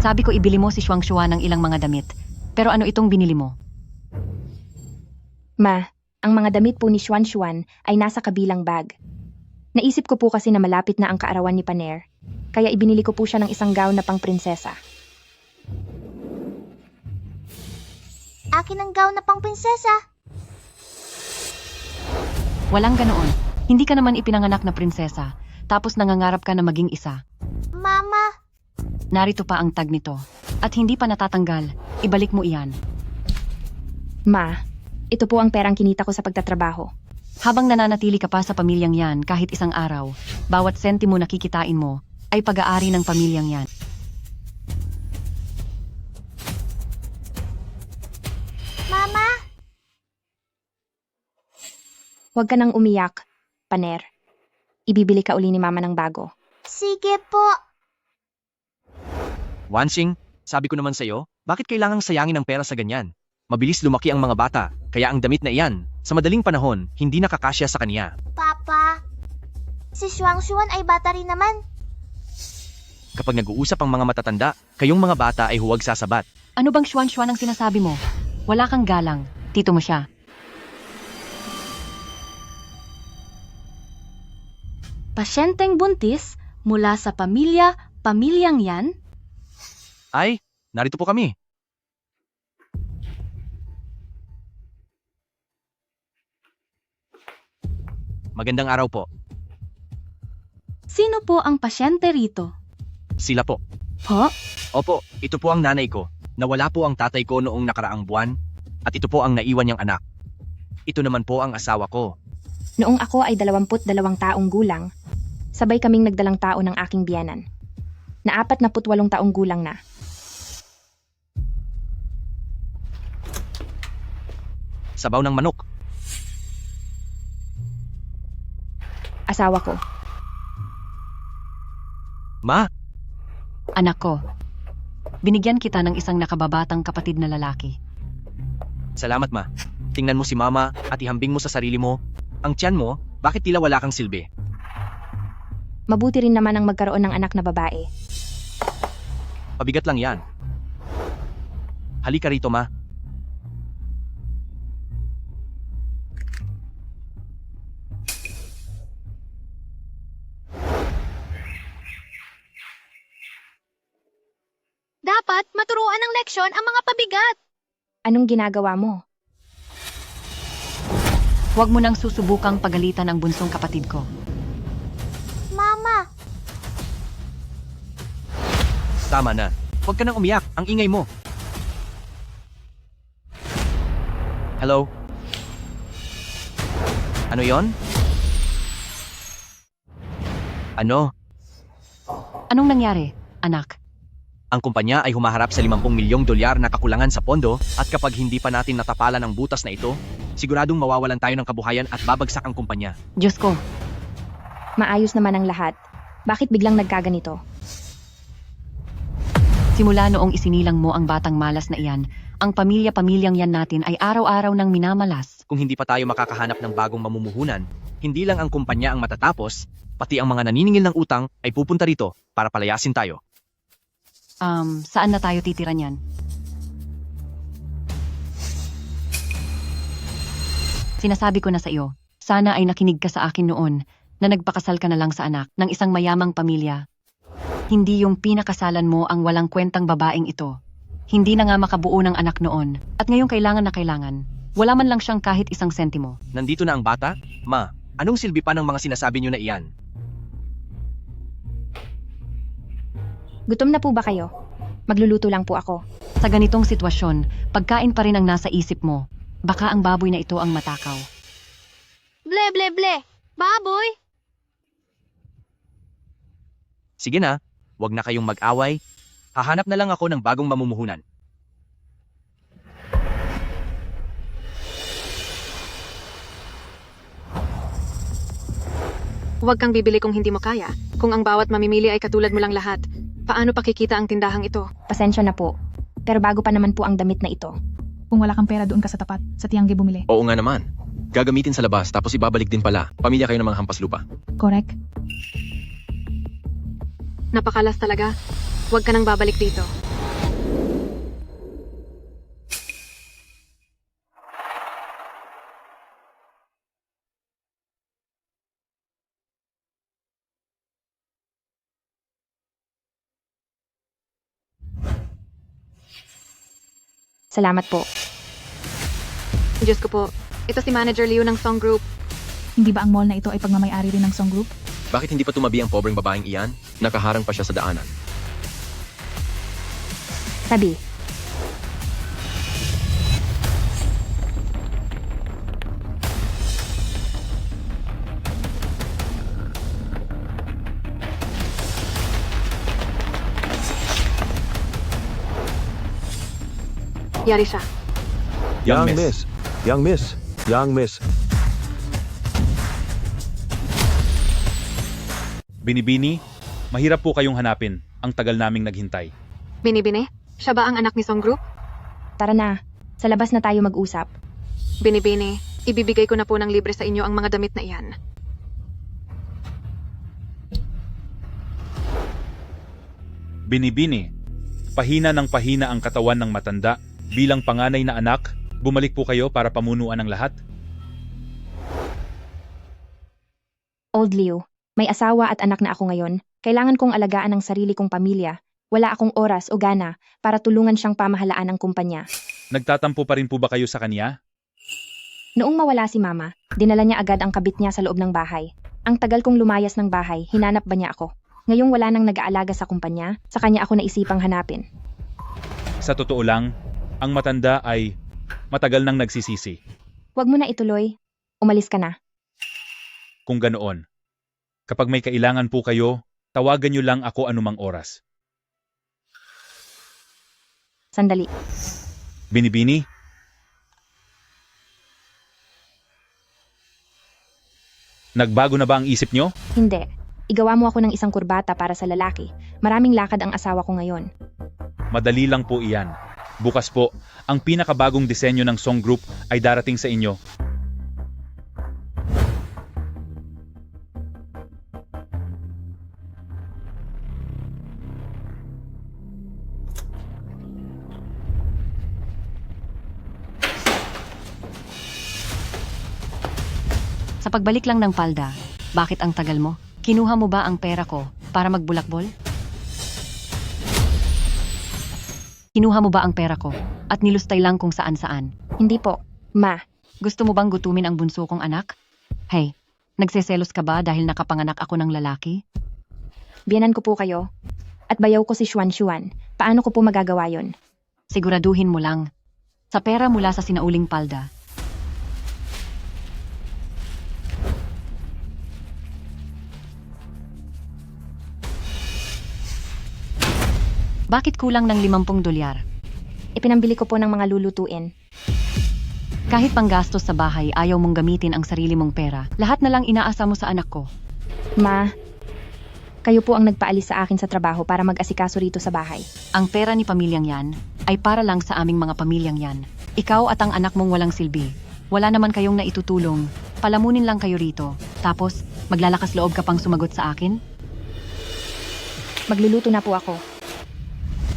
Sabi ko ibili mo si Shuangshua ng ilang mga damit. Pero ano itong binili mo? Ma, ang mga damit po ni Xuan ay nasa kabilang bag. Naisip ko po kasi na malapit na ang kaarawan ni Paner, kaya ibinili ko po siya ng isang gown na pang prinsesa. Akin ang gown na pang prinsesa. Walang ganoon. Hindi ka naman ipinanganak na prinsesa, tapos nangangarap ka na maging isa. Mama, Narito pa ang tag nito. At hindi pa natatanggal, ibalik mo iyan. Ma, ito po ang perang kinita ko sa pagtatrabaho. Habang nananatili ka pa sa pamilyang yan kahit isang araw, bawat sentimo na kikitain mo ay pag-aari ng pamilyang yan. Mama, Huwag ka nang umiyak, Paner. Ibibili ka uli ni Mama ng bago. sige po. Wanxing, sabi ko naman sa'yo, bakit kailangang sayangin ang pera sa ganyan? Mabilis lumaki ang mga bata, kaya ang damit na iyan, sa madaling panahon, hindi nakakasya sa kanya. Papa, si Shuang ay bata rin naman. Kapag nag-uusap ang mga matatanda, kayong mga bata ay huwag sasabat. Ano bang Xuan-Xuan ang sinasabi mo? Wala kang galang, tito mo siya. Pasyenteng buntis mula sa pamilyang yan? Ay, narito po kami. Magandang araw po. Sino po ang pasyente rito? Sila po. Po? Opo, ito po ang nanay ko. Nawala po ang tatay ko noong nakaraang buwan. At ito po ang naiwan niyang anak. Ito naman po ang asawa ko. Noong ako ay 22 taong gulang, sabay kaming nagdalang tao ng aking biyanan. Na 48 taong gulang na. Sabaw ng manok. Asawa ko. Ma, Anak ko, binigyan kita ng isang nakababatang kapatid na lalaki. salamat ma. Tingnan mo si mama at ihambing mo sa sarili mo. Ang tiyan mo, bakit tila wala kang silbi? Mabuti rin naman ang magkaroon ng anak na babae. Pabigat lang yan. Halika rito ma. Dapat maturuan ng leksyon ang mga pabigat. Anong ginagawa mo? Huwag mo nang susubukang pagalitan ang bunsong kapatid ko. Mama, Tama na. Huwag ka nang umiyak. Ang ingay mo. Hello? Ano yon? Ano? Anong nangyari, anak? Ang kumpanya ay humaharap sa 50 milyong dolyar na kakulangan sa pondo at kapag hindi pa natin natapalan ang butas na ito, siguradong mawawalan tayo ng kabuhayan at babagsak ang kumpanya. Diyos ko, Maayos naman ang lahat. Bakit biglang nagkaganito? simula noong isinilang mo ang batang malas na iyan, ang pamilya-pamilyang yan natin ay araw-araw nang minamalas. Kung hindi pa tayo makakahanap ng bagong mamumuhunan, hindi lang ang kumpanya ang matatapos, pati ang mga naniningil ng utang ay pupunta rito para palayasin tayo. Saan na tayo titira niyan? Sinasabi ko na sa iyo, sana ay nakinig ka sa akin noon na nagpakasal ka na lang sa anak ng isang mayamang pamilya. Hindi yung pinakasalan mo ang walang kwentang babaeng ito. Hindi na nga makabuo ng anak noon at ngayong kailangan na kailangan. Wala man lang siyang kahit isang sentimo. Nandito na ang bata? Ma, anong silbi pa ng mga sinasabi niyo na iyan? Gutom na po ba kayo? Magluluto lang po ako. Sa ganitong sitwasyon, pagkain pa rin ang nasa isip mo. Baka ang baboy na ito ang matakaw. ble ble ble. Baboy. Sige na, wag na kayong mag-away. Hahanap na lang ako ng bagong mamumuhunan. Huwag kang bibili kung hindi mo kaya. Kung ang bawat mamimili ay katulad mo lang lahat, paano pakikita ang tindahang ito? Pasensya na po. Pero bago pa naman po ang damit na ito. Kung wala kang pera, doon ka sa tapat, sa Tiangge bumili. Oo nga naman. Gagamitin sa labas tapos ibabalik din pala. Pamilya kayo ng mga hampas lupa. Correct? Napakalas talaga. Huwag ka nang babalik dito. Salamat po. Diyos ko po, ito si Manager Liu ng Song Group. Hindi ba ang mall na ito ay pagmamayari rin ng Song Group? Bakit hindi pa tumabi ang pobreng babaeng iyan? Nakaharang pa siya sa daanan. Tabi. Yari siya. Young miss. Young miss. Young miss. Binibini, mahirap po kayong hanapin. Ang tagal naming naghintay. Binibini, siya ba ang anak ni Song Group? Tara na. Sa labas na tayo mag-usap. Binibini, ibibigay ko na po ng libre sa inyo ang mga damit na iyan. Binibini, pahina ng pahina ang katawan ng matanda. Bilang panganay na anak, bumalik po kayo para pamunuan ang lahat. Old Liu, may asawa at anak na ako ngayon. Kailangan kong alagaan ang sarili kong pamilya. Wala akong oras o gana para tulungan siyang pamahalaan ng kumpanya. Nagtatampo pa rin po ba kayo sa kanya? Noong mawala si Mama, dinala niya agad ang kabit niya sa loob ng bahay. Ang tagal kong lumayas ng bahay, hinanap ba niya ako? Ngayong wala nang nag-aalaga sa kumpanya, sa kanya ako naisipang hanapin. Sa totoo lang, ang matanda ay matagal nang nagsisisi. Huwag mo na ituloy. Umalis ka na. Kung ganoon, kapag may kailangan po kayo, tawagan niyo lang ako anumang oras. Sandali. Binibini, nagbago na ba ang isip nyo? Hindi. Igawa mo ako ng isang kurbata para sa lalaki. Maraming lakad ang asawa ko ngayon. Madali lang po iyan. Bukas po, ang pinakabagong disenyo ng Song Group ay darating sa inyo. Sa pagbalik lang ng palda, bakit ang tagal mo? Kinuha mo ba ang pera ko para magbulakbol? Kinuha mo ba ang pera ko at nilustay lang kung saan-saan? Hindi po. Ma, Gusto mo bang gutumin ang bunso kong anak? Hey, nagseselos ka ba dahil nakapanganak ako ng lalaki? biyanan ko po kayo. At bayaw ko si Xuan Xuan. Paano ko po magagawa yon? Siguraduhin mo lang. Sa pera mula sa sinauling palda, bakit kulang ng 50 dolyar? Ipinambili ko po ng mga lulutuin. Kahit panggastos sa bahay, ayaw mong gamitin ang sarili mong pera. Lahat na lang inaasa mo sa anak ko. Ma, kayo po ang nagpaalis sa akin sa trabaho para mag-asikaso rito sa bahay. Ang pera ni pamilyang yan ay para lang sa aming mga pamilyang yan. Ikaw at ang anak mong walang silbi. Wala naman kayong naitutulong. Palamunin lang kayo rito. Tapos, maglalakas loob ka pang sumagot sa akin? Magluluto na po ako.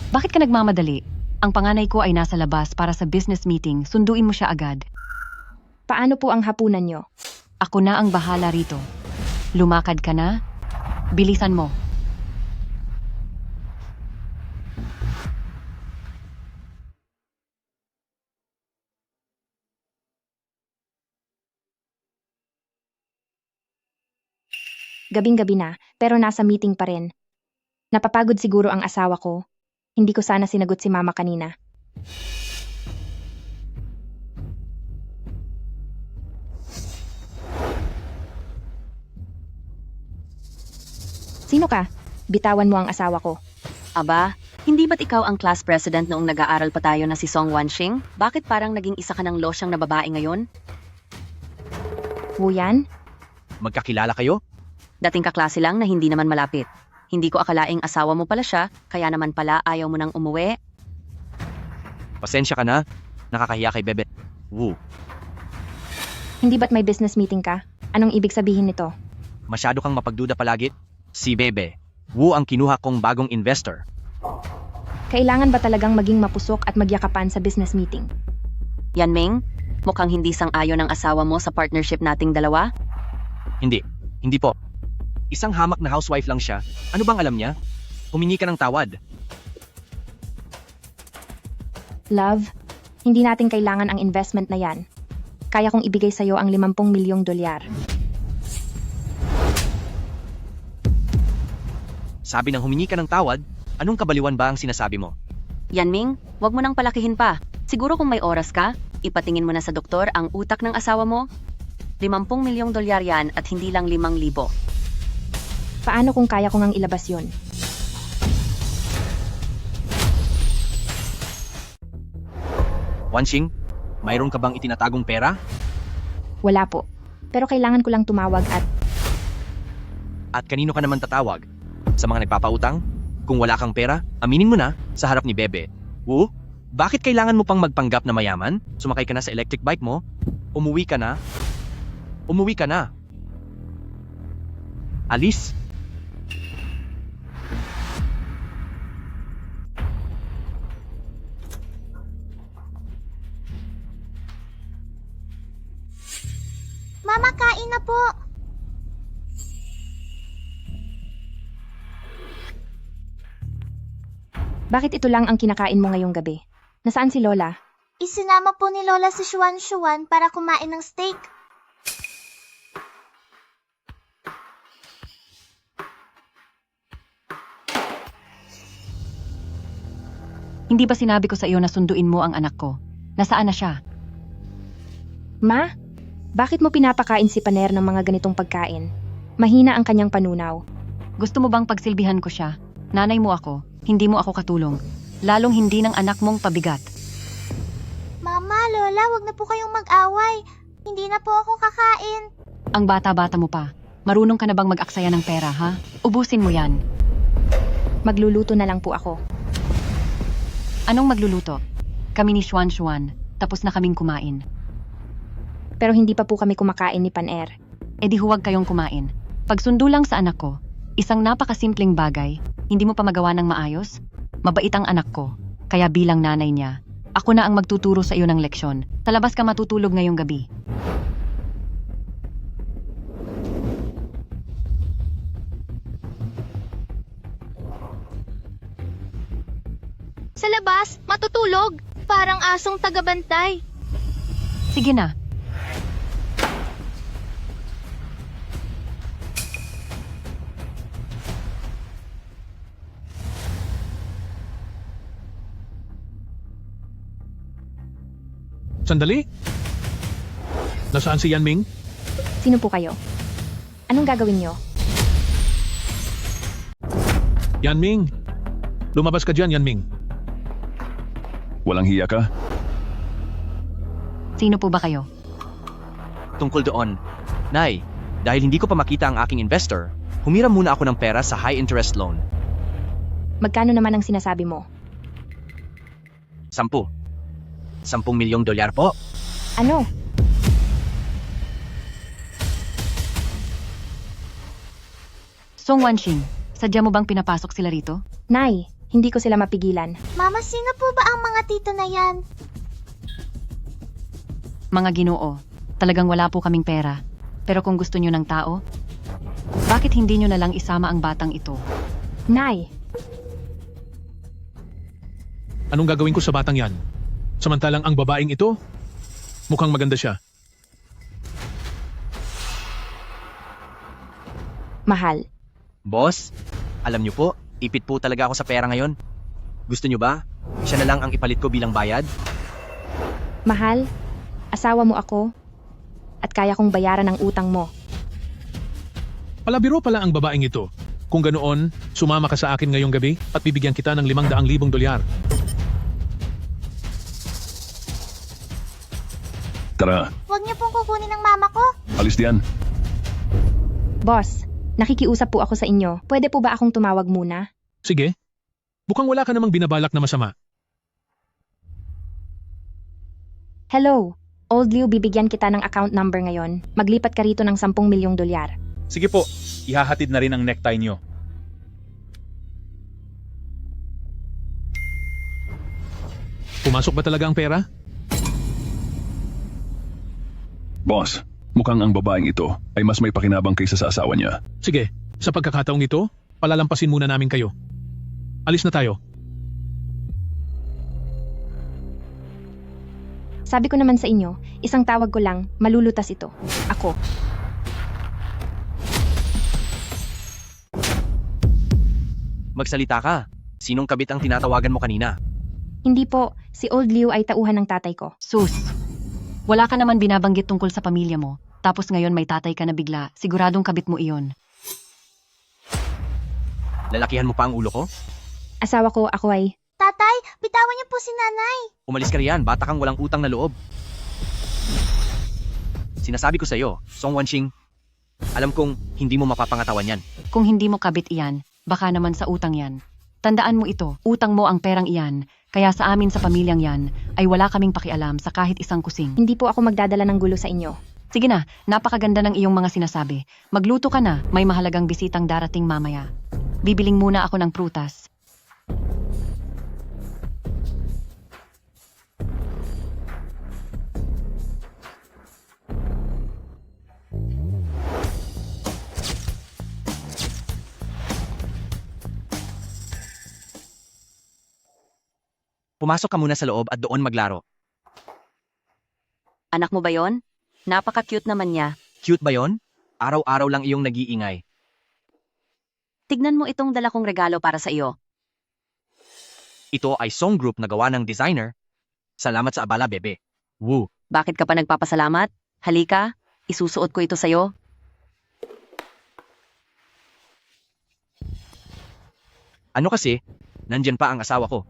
Bakit ka nagmamadali? Ang panganay ko ay nasa labas para sa business meeting. Sunduin mo siya agad. Paano po ang hapunan nyo? Ako na ang bahala rito. Lumakad ka na? Bilisan mo. Gabing-gabi na, pero nasa meeting pa rin. Napapagod siguro ang asawa ko. Hindi ko sana sinagot si Mama kanina. Sino ka? Bitawan mo ang asawa ko. Aba, hindi ba't ikaw ang class president noong nag-aaral pa tayo na si Song Wanxing? Bakit parang naging isa ka ng losyang na babae ngayon? Wuyan? Magkakilala kayo? Dating kaklase lang na hindi naman malapit. Hindi ko akalaing asawa mo pala siya, kaya naman pala ayaw mo nang umuwi. Pasensya ka na. Nakakahiya kay Bebe. Woo. Hindi ba't may business meeting ka? Anong ibig sabihin nito? Masyado kang mapagduda palagi. Si Bebe. Woo ang kinuha kong bagong investor. Kailangan ba talagang maging mapusok at magyakapan sa business meeting? Yan Ming, mukhang hindi sang-ayon ang asawa mo sa partnership nating dalawa. Hindi. Hindi po. Isang hamak na housewife lang siya. Ano bang alam niya? Humingi ka ng tawad. Love, Hindi natin kailangan ang investment na yan. Kaya kong ibigay sa'yo ang 50 milyong dolyar. Sabi ng humingi ka ng tawad, anong kabaliwan ba ang sinasabi mo? Yanming, wag mo nang palakihin pa. Siguro kung may oras ka, ipatingin mo na sa doktor ang utak ng asawa mo. 50 milyong dolyar yan at hindi lang 5,000. Paano kung kaya ko ngang ilabas yun? Wanshing, mayroon ka bang itinatagong pera? Wala po. Pero kailangan ko lang tumawag at At kanino ka naman tatawag? Sa mga nagpapautang? Kung wala kang pera, aminin mo na sa harap ni Bebe. Wu, bakit kailangan mo pang magpanggap na mayaman? Sumakay ka na sa electric bike mo? Umuwi ka na? Umuwi ka na. Alis. Mama, kain na po. bakit ito lang ang kinakain mo ngayong gabi? Nasaan si Lola? Isinama po ni Lola si Xuan para kumain ng steak. Hindi ba sinabi ko sa iyo na sunduin mo ang anak ko? Nasaan na siya? Ma, bakit mo pinapakain si Paner ng mga ganitong pagkain? Mahina ang kanyang panunaw. Gusto mo bang pagsilbihan ko siya? Nanay mo ako, hindi mo ako katulong. Lalong hindi ng anak mong pabigat. Mama, Lola, wag na po kayong mag-away. Hindi na po ako kakain. Ang bata-bata mo pa. Marunong ka na bang mag-aksaya ng pera, ha? Ubusin mo yan. Magluluto na lang po ako. Anong magluluto? Kami ni Xuan, tapos na kaming kumain. Pero hindi pa po kami kumakain ni Paner. E di huwag kayong kumain. Pagsundo lang sa anak ko, isang napakasimpleng bagay, hindi mo pa magawa ng maayos? Mabait ang anak ko, kaya bilang nanay niya, ako na ang magtuturo sa iyo ng leksyon. Sa labas ka matutulog ngayong gabi. Sa labas, matutulog. Parang asong tagabantay. Sige na. Sandali? Nasaan si Yanming? Sino po kayo? Anong gagawin niyo? Yanming! Lumabas ka dyan, Yanming. Walang hiya ka? Sino po ba kayo? Tungkol doon, Nay, dahil hindi ko pa makita ang aking investor, humiram muna ako ng pera sa high interest loan. Magkano naman ang sinasabi mo? 10 milyong dolyar po. Ano? Song Wanshing, sadya mo bang pinapasok sila rito? Nay, hindi ko sila mapigilan. Mama, sino po ba ang mga tito na yan? Mga Ginoo, talagang wala po kaming pera. Pero kung gusto nyo ng tao, bakit hindi nyo na lang isama ang batang ito? Nay, Anong gagawin ko sa batang yan? Samantalang ang babaeng ito, mukhang maganda siya. mahal. Boss, alam niyo po, ipit po talaga ako sa pera ngayon. Gusto niyo ba? Siya na lang ang ipalit ko bilang bayad? Mahal, asawa mo ako at kaya kong bayaran ang utang mo. Palabiro pala ang babaeng ito. Kung ganoon, sumama ka sa akin ngayong gabi at bibigyan kita ng 500,000 dolyar. Tara, Huwag niyo pong kukunin ng mama ko. alis diyan. Boss, nakikiusap po ako sa inyo. Pwede po ba akong tumawag muna? Sige. Mukhang wala ka namang binabalak na masama. Hello, Old Liu, bibigyan kita ng account number ngayon. Maglipat ka rito ng 10 milyong dolyar. Sige po, ihahatid na rin ang necktie nyo. Pumasok ba talaga ang pera? Boss, mukhang ang babaeng ito ay mas may pakinabang kaysa sa asawa niya. Sige, sa pagkakataong ito, palalampasin muna namin kayo. Alis na tayo. Sabi ko naman sa inyo, isang tawag ko lang, malulutas ito. Ako. Magsalita ka. Sinong kabit ang tinatawagan mo kanina? Hindi po, si Old Liu ay tauhan ng tatay ko. Sus, wala ka naman binabanggit tungkol sa pamilya mo. Tapos ngayon may tatay ka na bigla. Siguradong kabit mo iyon. Lalakihan mo pa ang ulo ko? Asawa ko, ako ay... Tatay, bitawan niyo po si nanay. Umalis ka riyan, bata kang walang utang na loob. Sinasabi ko sa'yo, Song Wanxing, alam kong hindi mo mapapangatawan yan. Kung hindi mo kabit iyan, baka naman sa utang yan. Tandaan mo ito, utang mo ang perang iyan. Kaya sa amin sa pamilyang yan, ay wala kaming pakialam sa kahit isang kusing. Hindi po ako magdadala ng gulo sa inyo. Sige na, napakaganda ng iyong mga sinasabi. Magluto ka na, may mahalagang bisitang darating mamaya. Bibiling muna ako ng prutas. Pumasok ka muna sa loob at doon maglaro. Anak mo ba yon? Napaka-cute naman niya. Cute ba yon? Araw-araw lang iyong nag-iingay. Tignan mo itong dala kong regalo para sa iyo. Ito ay Song Group na gawa ng designer. Salamat sa abala, bebe. Woo! Bakit ka pa nagpapasalamat? Halika, isusuot ko ito sa'yo. Ano kasi? Nandyan pa ang asawa ko.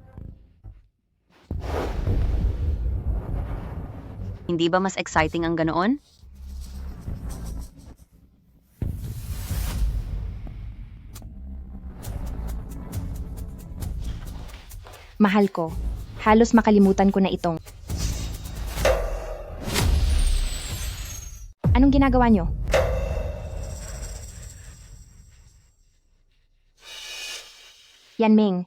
Hindi ba mas exciting ang ganoon? Mahal ko. Halos makalimutan ko na itong... Anong ginagawa nyo? Yanming,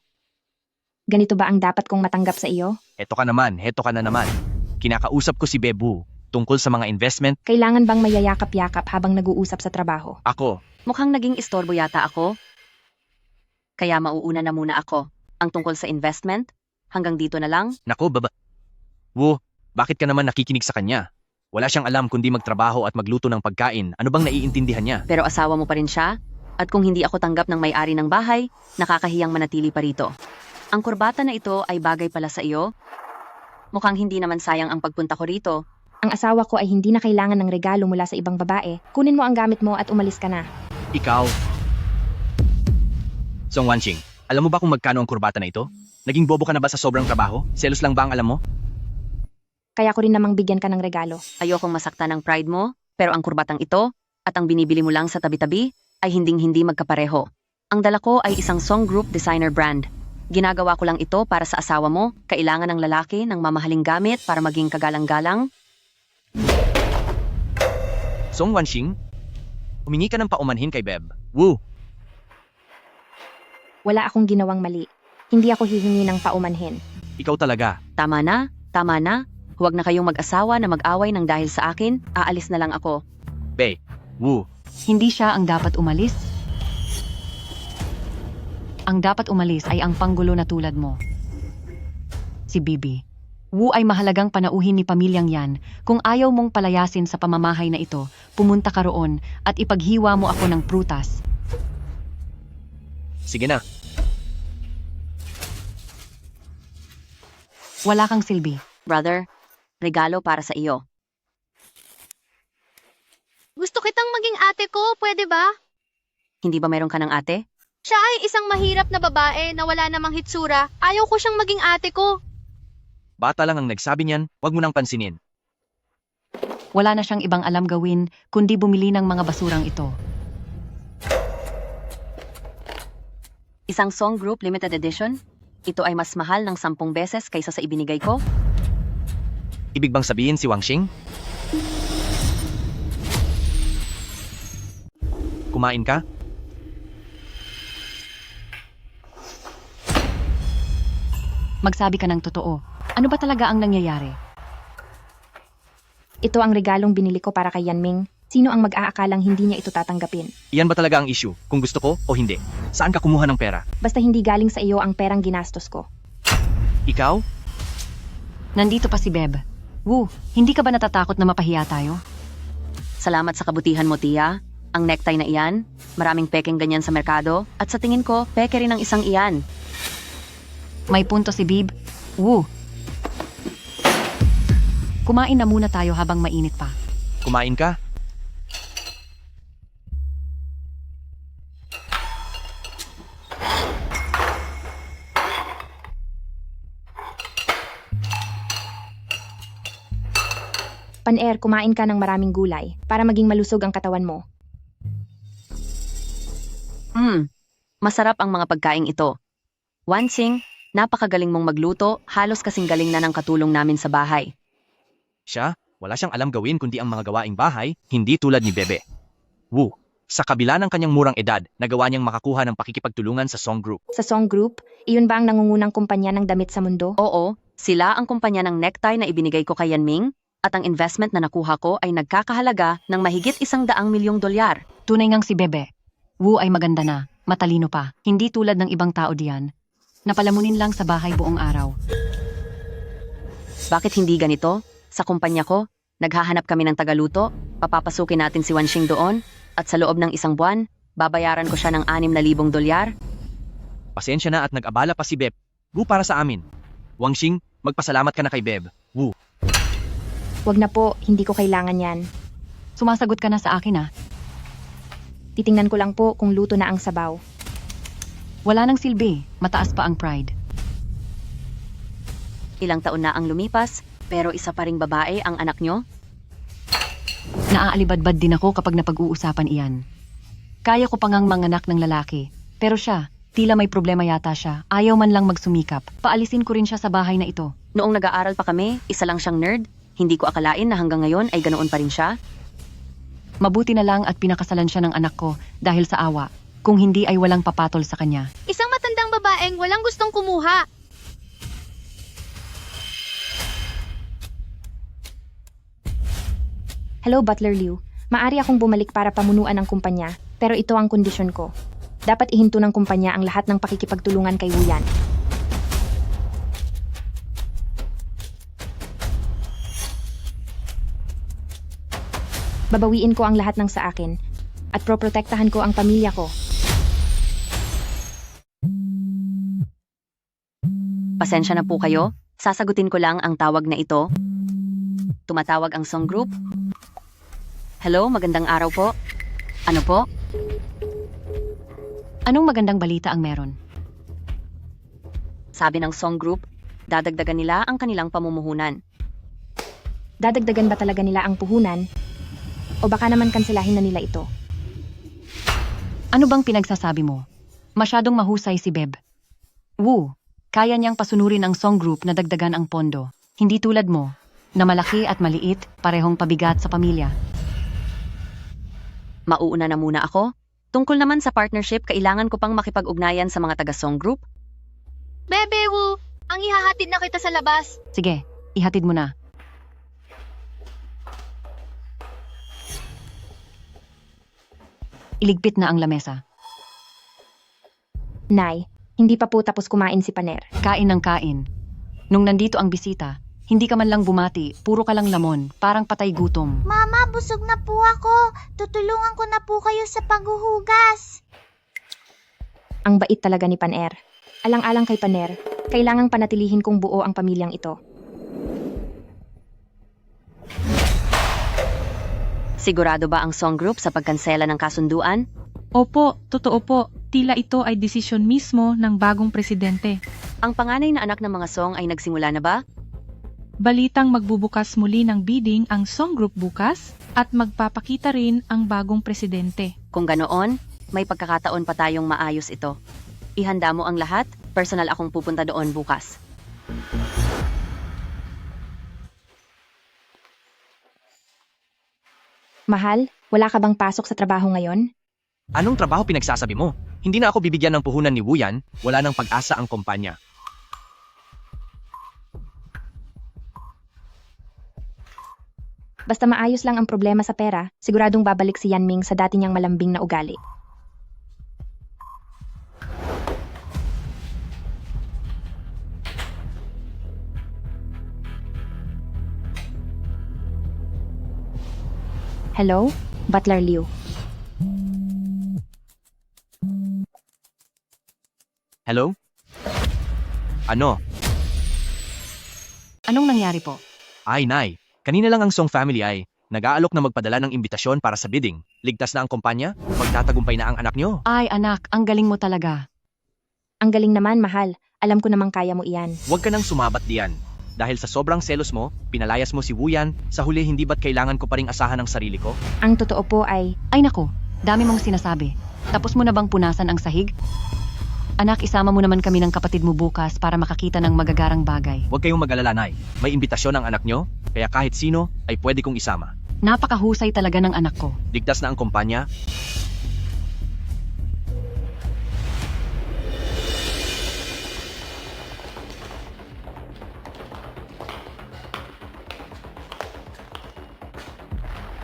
ganito ba ang dapat kong matanggap sa iyo? Heto ka na naman. Kinakausap ko si Bebu tungkol sa mga investment. Kailangan bang mayayakap-yakap habang nag-uusap sa trabaho? Ako, Mukhang naging istorbo yata ako. Kaya mauuna na muna ako. Ang tungkol sa investment, hanggang dito na lang. nako baba. Woo, bakit ka naman nakikinig sa kanya? Wala siyang alam kundi magtrabaho at magluto ng pagkain. Ano bang naiintindihan niya? Pero asawa mo pa rin siya. At kung hindi ako tanggap ng may-ari ng bahay, nakakahiyang manatili pa rito. Ang kurbata na ito ay bagay pala sa iyo. Mukhang hindi naman sayang ang pagpunta ko rito. Ang asawa ko ay hindi na kailangan ng regalo mula sa ibang babae. Kunin mo ang gamit mo at umalis ka na. Ikaw. Song Wanxing, alam mo ba kung magkano ang kurbata na ito? Naging bobo ka na ba sa sobrang trabaho? Selos lang ba ang alam mo? Kaya ko rin namang bigyan ka ng regalo. Ayokong masaktan ang pride mo, pero ang kurbatang ito at ang binibili mo lang sa tabi-tabi ay hinding-hindi magkapareho. Ang dala ko ay isang Song Group designer brand. Ginagawa ko lang ito para sa asawa mo. Kailangan ng lalaki ng mamahaling gamit para maging kagalang-galang. Song Wanxing, humingi ka ng paumanhin kay Beb. Woo! Wala akong ginawang mali. Hindi ako hihingi ng paumanhin. Ikaw talaga. Tama na, tama na. Huwag na kayong mag-asawa na mag-away ng dahil sa akin. Aalis na lang ako. Be, woo. Hindi siya ang dapat umalis. Ang dapat umalis ay ang panggulo na tulad mo. Si Bibi. Wu ay mahalagang panauhin ni pamilyang yan. Kung ayaw mong palayasin sa pamamahay na ito, pumunta ka roon at ipaghiwa mo ako ng prutas. Sige na. Wala kang silbi. Brother, regalo para sa iyo. Gusto kitang maging ate ko, pwede ba? Hindi ba mayroon ka ng ate? Siya ay isang mahirap na babae na wala namang hitsura. Ayaw ko siyang maging ate ko. Bata lang ang nagsabi niyan, wag mo nang pansinin. Wala na siyang ibang alam gawin kundi bumili ng mga basurang ito. Isang Song Group Limited Edition? Ito ay mas mahal ng 10 beses kaysa sa ibinigay ko? Ibig bang sabihin si Wanxing? Kumain ka? Magsabi ka ng totoo. Ano ba talaga ang nangyayari? Ito ang regalong binili ko para kay Yanming. Sino ang mag-aakalang hindi niya ito tatanggapin? Iyan ba talaga ang issue? Kung gusto ko o hindi? Saan ka kumuha ng pera? Basta hindi galing sa iyo ang perang ginastos ko. Ikaw? Nandito pa si Beb. Wu, hindi ka ba natatakot na mapahiya tayo? Salamat sa kabutihan mo, Tia. Ang necktie na iyan, maraming pekeng ganyan sa merkado, at sa tingin ko, peke rin ang isang iyan. May punto si Bib. Wu. Kumain na muna tayo habang mainit pa. Kumain ka? Pan-air, kumain ka ng maraming gulay para maging malusog ang katawan mo. Masarap ang mga pagkaing ito. Wansing, napakagaling mong magluto, halos kasing galing na ng katulong namin sa bahay. Siya, wala siyang alam gawin kundi ang mga gawaing bahay, hindi tulad ni Bebe. Wu, sa kabila ng kanyang murang edad, nagawa niyang makakuha ng pakikipagtulungan sa Song Group. Sa Song Group, iyon ba ang nangungunang kumpanya ng damit sa mundo? Oo, sila ang kumpanya ng necktie na ibinigay ko kay Yanming, at ang investment na nakuha ko ay nagkakahalaga ng mahigit $100 milyong. Tunay ngang si Bebe. Wu ay maganda na, matalino pa, hindi tulad ng ibang tao diyan. Napalamunin lang sa bahay buong araw. Bakit hindi ganito? Sa kumpanya ko, naghahanap kami ng tagaluto, papapasukin natin si Wanxing doon, at sa loob ng 1 buwan, babayaran ko siya ng $6,000. Pasensya na at nag-abala pa si Beb. Wu para sa amin. Wangxing, magpasalamat ka na kay Beb. Wu. Wag na po, hindi ko kailangan yan. Sumasagot ka na sa akin ah. Titingnan ko lang po kung luto na ang sabaw. Wala nang silbi, mataas pa ang pride. Ilang taon na ang lumipas, pero isa pa ring babae ang anak nyo? Naaalibadbad din ako kapag napag-uusapan iyan. Kaya ko pangang manganak ng lalaki, pero siya, tila may problema yata siya, ayaw man lang magsumikap. Paalisin ko rin siya sa bahay na ito. Noong nag-aaral pa kami, isa lang siyang nerd, hindi ko akalain na hanggang ngayon ay ganoon pa rin siya. Mabuti na lang at pinakasalan siya ng anak ko dahil sa awa. Kung hindi ay walang papatol sa kanya. Isang matandang babaeng walang gustong kumuha. Hello, Butler Liu. Maari akong bumalik para pamunuan ang kumpanya, pero ito ang kondisyon ko. Dapat ihinto ng kumpanya ang lahat ng pakikipagtulungan kay Wu Yan. Babawiin ko ang lahat ng sa akin at proprotektahan ko ang pamilya ko. Pasensya na po kayo, sasagutin ko lang ang tawag na ito. Tumatawag ang Song Group. Hello, magandang araw po. Ano po? Anong magandang balita ang meron? Sabi ng Song Group, dadagdagan nila ang kanilang pamumuhunan. Dadagdagan ba talaga nila ang puhunan? O baka naman kanselahin na nila ito? Ano bang pinagsasabi mo? Masyadong mahusay si Beb. Wu, kaya niyang pasunurin ang Song Group na dagdagan ang pondo. Hindi tulad mo, na malaki at maliit, parehong pabigat sa pamilya. Mauuna na muna ako. Tungkol naman sa partnership, kailangan ko pang makipag-ugnayan sa mga taga-Song Group. Bebe Wu, ang ihahatid na kita sa labas. Sige, ihatid mo na. Iligpit na ang lamesa. Nay, hindi pa po tapos kumain si Paner. Kain ng kain. Nung nandito ang bisita, hindi ka man lang bumati, puro ka lang lamon, parang patay gutom. Mama, busog na po ako. Tutulungan ko na po kayo sa paghuhugas. Ang bait talaga ni Paner. Alang-alang kay Paner, kailangang panatilihin kong buo ang pamilyang ito. Sigurado ba ang Song Group sa pagkansela ng kasunduan? Opo, totoo po. Tila ito ay desisyon mismo ng bagong presidente. Ang panganay na anak ng mga Song ay nagsimula na ba? Balitang magbubukas muli ng bidding ang Song Group bukas at magpapakita rin ang bagong presidente. Kung ganoon, may pagkakataon pa tayong maayos ito. Ihanda mo ang lahat, personal akong pupunta doon bukas. Mahal, wala ka bang pasok sa trabaho ngayon? Anong trabaho pinagsasabi mo? Hindi na ako bibigyan ng puhunan ni Wu Yan, wala nang pag-asa ang kumpanya. Basta maayos lang ang problema sa pera, siguradong babalik si Yanming sa dati niyang malambing na ugali. Hello? Butler Liu. Hello? Ano? Anong nangyari po? Ay, Nay. Kanina lang ang Song family ay nag-aalok na magpadala ng imbitasyon para sa bidding. Ligtas na ang kumpanya? Magtatagumpay na ang anak nyo? Ay anak, ang galing mo talaga. Ang galing naman, mahal. Alam ko namang kaya mo iyan. Huwag ka nang sumabat diyan. Dahil sa sobrang selos mo, pinalayas mo si Wuyan, sa huli hindi ba't kailangan ko pa ring asahan ang sarili ko? Ang totoo po ay, Ay nako, dami mong sinasabi. Tapos mo na bang punasan ang sahig? Anak, isama mo naman kami ng kapatid mo bukas para makakita ng magagarang bagay. Huwag kayong mag-alala, Nay. May imbitasyon ang anak nyo, kaya kahit sino ay pwede kong isama. Napakahusay talaga ng anak ko. Ligtas na ang kumpanya.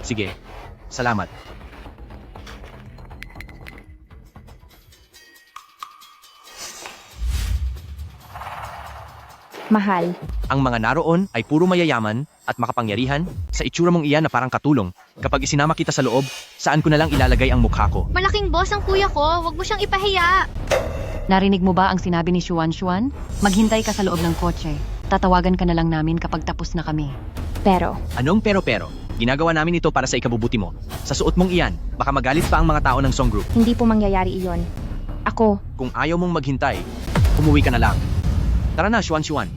Sige, salamat. mahal. Ang mga naroon ay puro mayayaman at makapangyarihan, sa itsura mong iyan na parang katulong. Kapag isinama kita sa loob, saan ko na lang ilalagay ang mukha ko? Malaking boss ang kuya ko, wag mo siyang ipahiya. Narinig mo ba ang sinabi ni Xuan Xuan? Maghintay ka sa loob ng kotse. Tatawagan ka na lang namin kapag tapos na kami. Pero, Anong pero? Ginagawa namin ito para sa ikabubuti mo. Sa suot mong iyan, baka magalit pa ang mga tao ng Song Group. hindi po mangyayari iyon. Ako, Kung ayaw mong maghintay, umuwi ka na lang. Tara na, Xuan Xuan.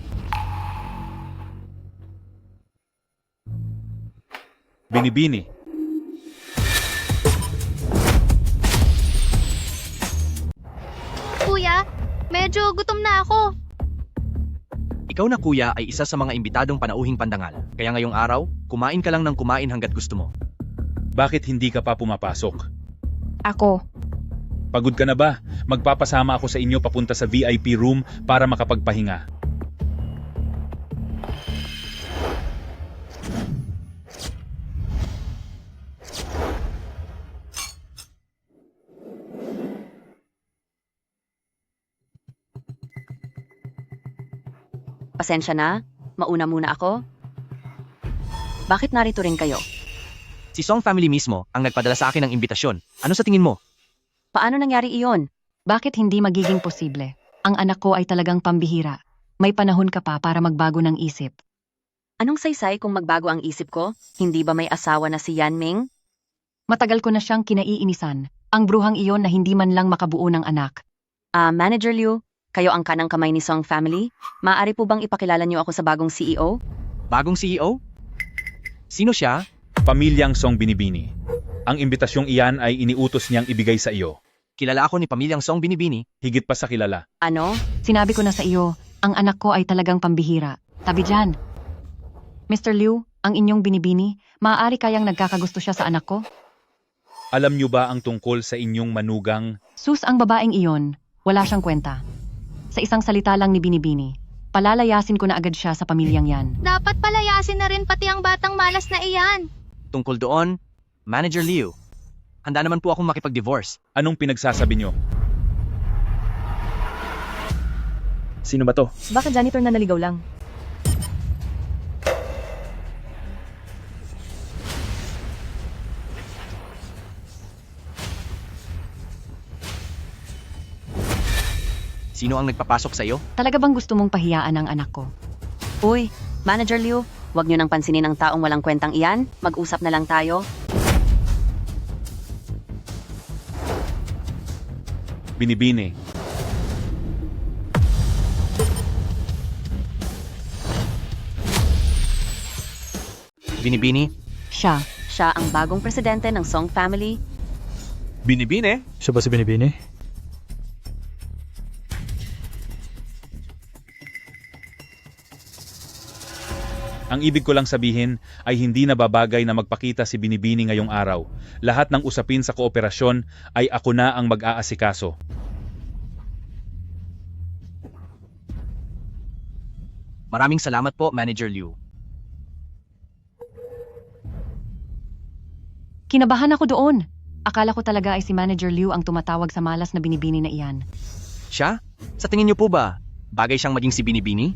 Binibini. Kuya, medyo gutom na ako. Ikaw na kuya ay isa sa mga imbitadong panauhing pandangal. Kaya ngayong araw, kumain ka lang ng kumain hanggat gusto mo. Bakit hindi ka pa pumapasok? ako, Pagod ka na ba? Magpapasama ako sa inyo papunta sa VIP room para makapagpahinga. Pasensya na, mauna muna ako. Bakit narito rin kayo? Si Song family mismo ang nagpadala sa akin ng imbitasyon. Ano sa tingin mo? Paano nangyari iyon? Bakit hindi magiging posible? Ang anak ko ay talagang pambihira. May panahon ka pa para magbago ng isip. Anong saysay kung magbago ang isip ko? Hindi ba may asawa na si Yan Ming? Matagal ko na siyang kinaiinisan. Ang bruhang iyon na hindi man lang makabuo ng anak. Manager Liu, kayo ang kanang kamay ni Song family? Maaari po bang ipakilala niyo ako sa bagong CEO? Bagong CEO? Sino siya? Pamilyang Song Binibini. Ang imbitasyong iyan ay iniutos niyang ibigay sa iyo. Kilala ako ni pamilyang Song Binibini. Higit pa sa kilala. Ano? Sinabi ko na sa iyo, ang anak ko ay talagang pambihira. Tabi dyan. Mr. Liu, ang inyong binibini, maaari kayang nagkakagusto siya sa anak ko? Alam niyo ba ang tungkol sa inyong manugang? Sus ang babaeng iyon, wala siyang kwenta. Sa isang salita lang ni Binibini, palalayasin ko na agad siya sa pamilyang yan. Dapat palayasin na rin pati ang batang malas na iyan. Tungkol doon, Manager Liu. Handa naman po akong makipag-divorce. Anong pinagsasabi niyo? Sino ba to? Baka janitor na naligaw lang. Sino ang nagpapasok sa iyo? Talaga bang gusto mong pahiyaan ang anak ko? Uy, Manager Liu, huwag niyo nang pansinin ang taong walang kwentang iyan. Mag-usap na lang tayo. Binibini. Binibini? Siya. Siya ang bagong presidente ng Song family. Binibini? Siya ba si Binibini? Ang ibig ko lang sabihin ay hindi na babagay na magpakita si Binibini ngayong araw. Lahat ng usapin sa kooperasyon ay ako na ang mag-aasikaso. Maraming salamat po, Manager Liu. Kinabahan ako doon. Akala ko talaga ay si Manager Liu ang tumatawag sa malas na binibini na iyan. Siya? Sa tingin niyo po ba, bagay siyang maging si Binibini?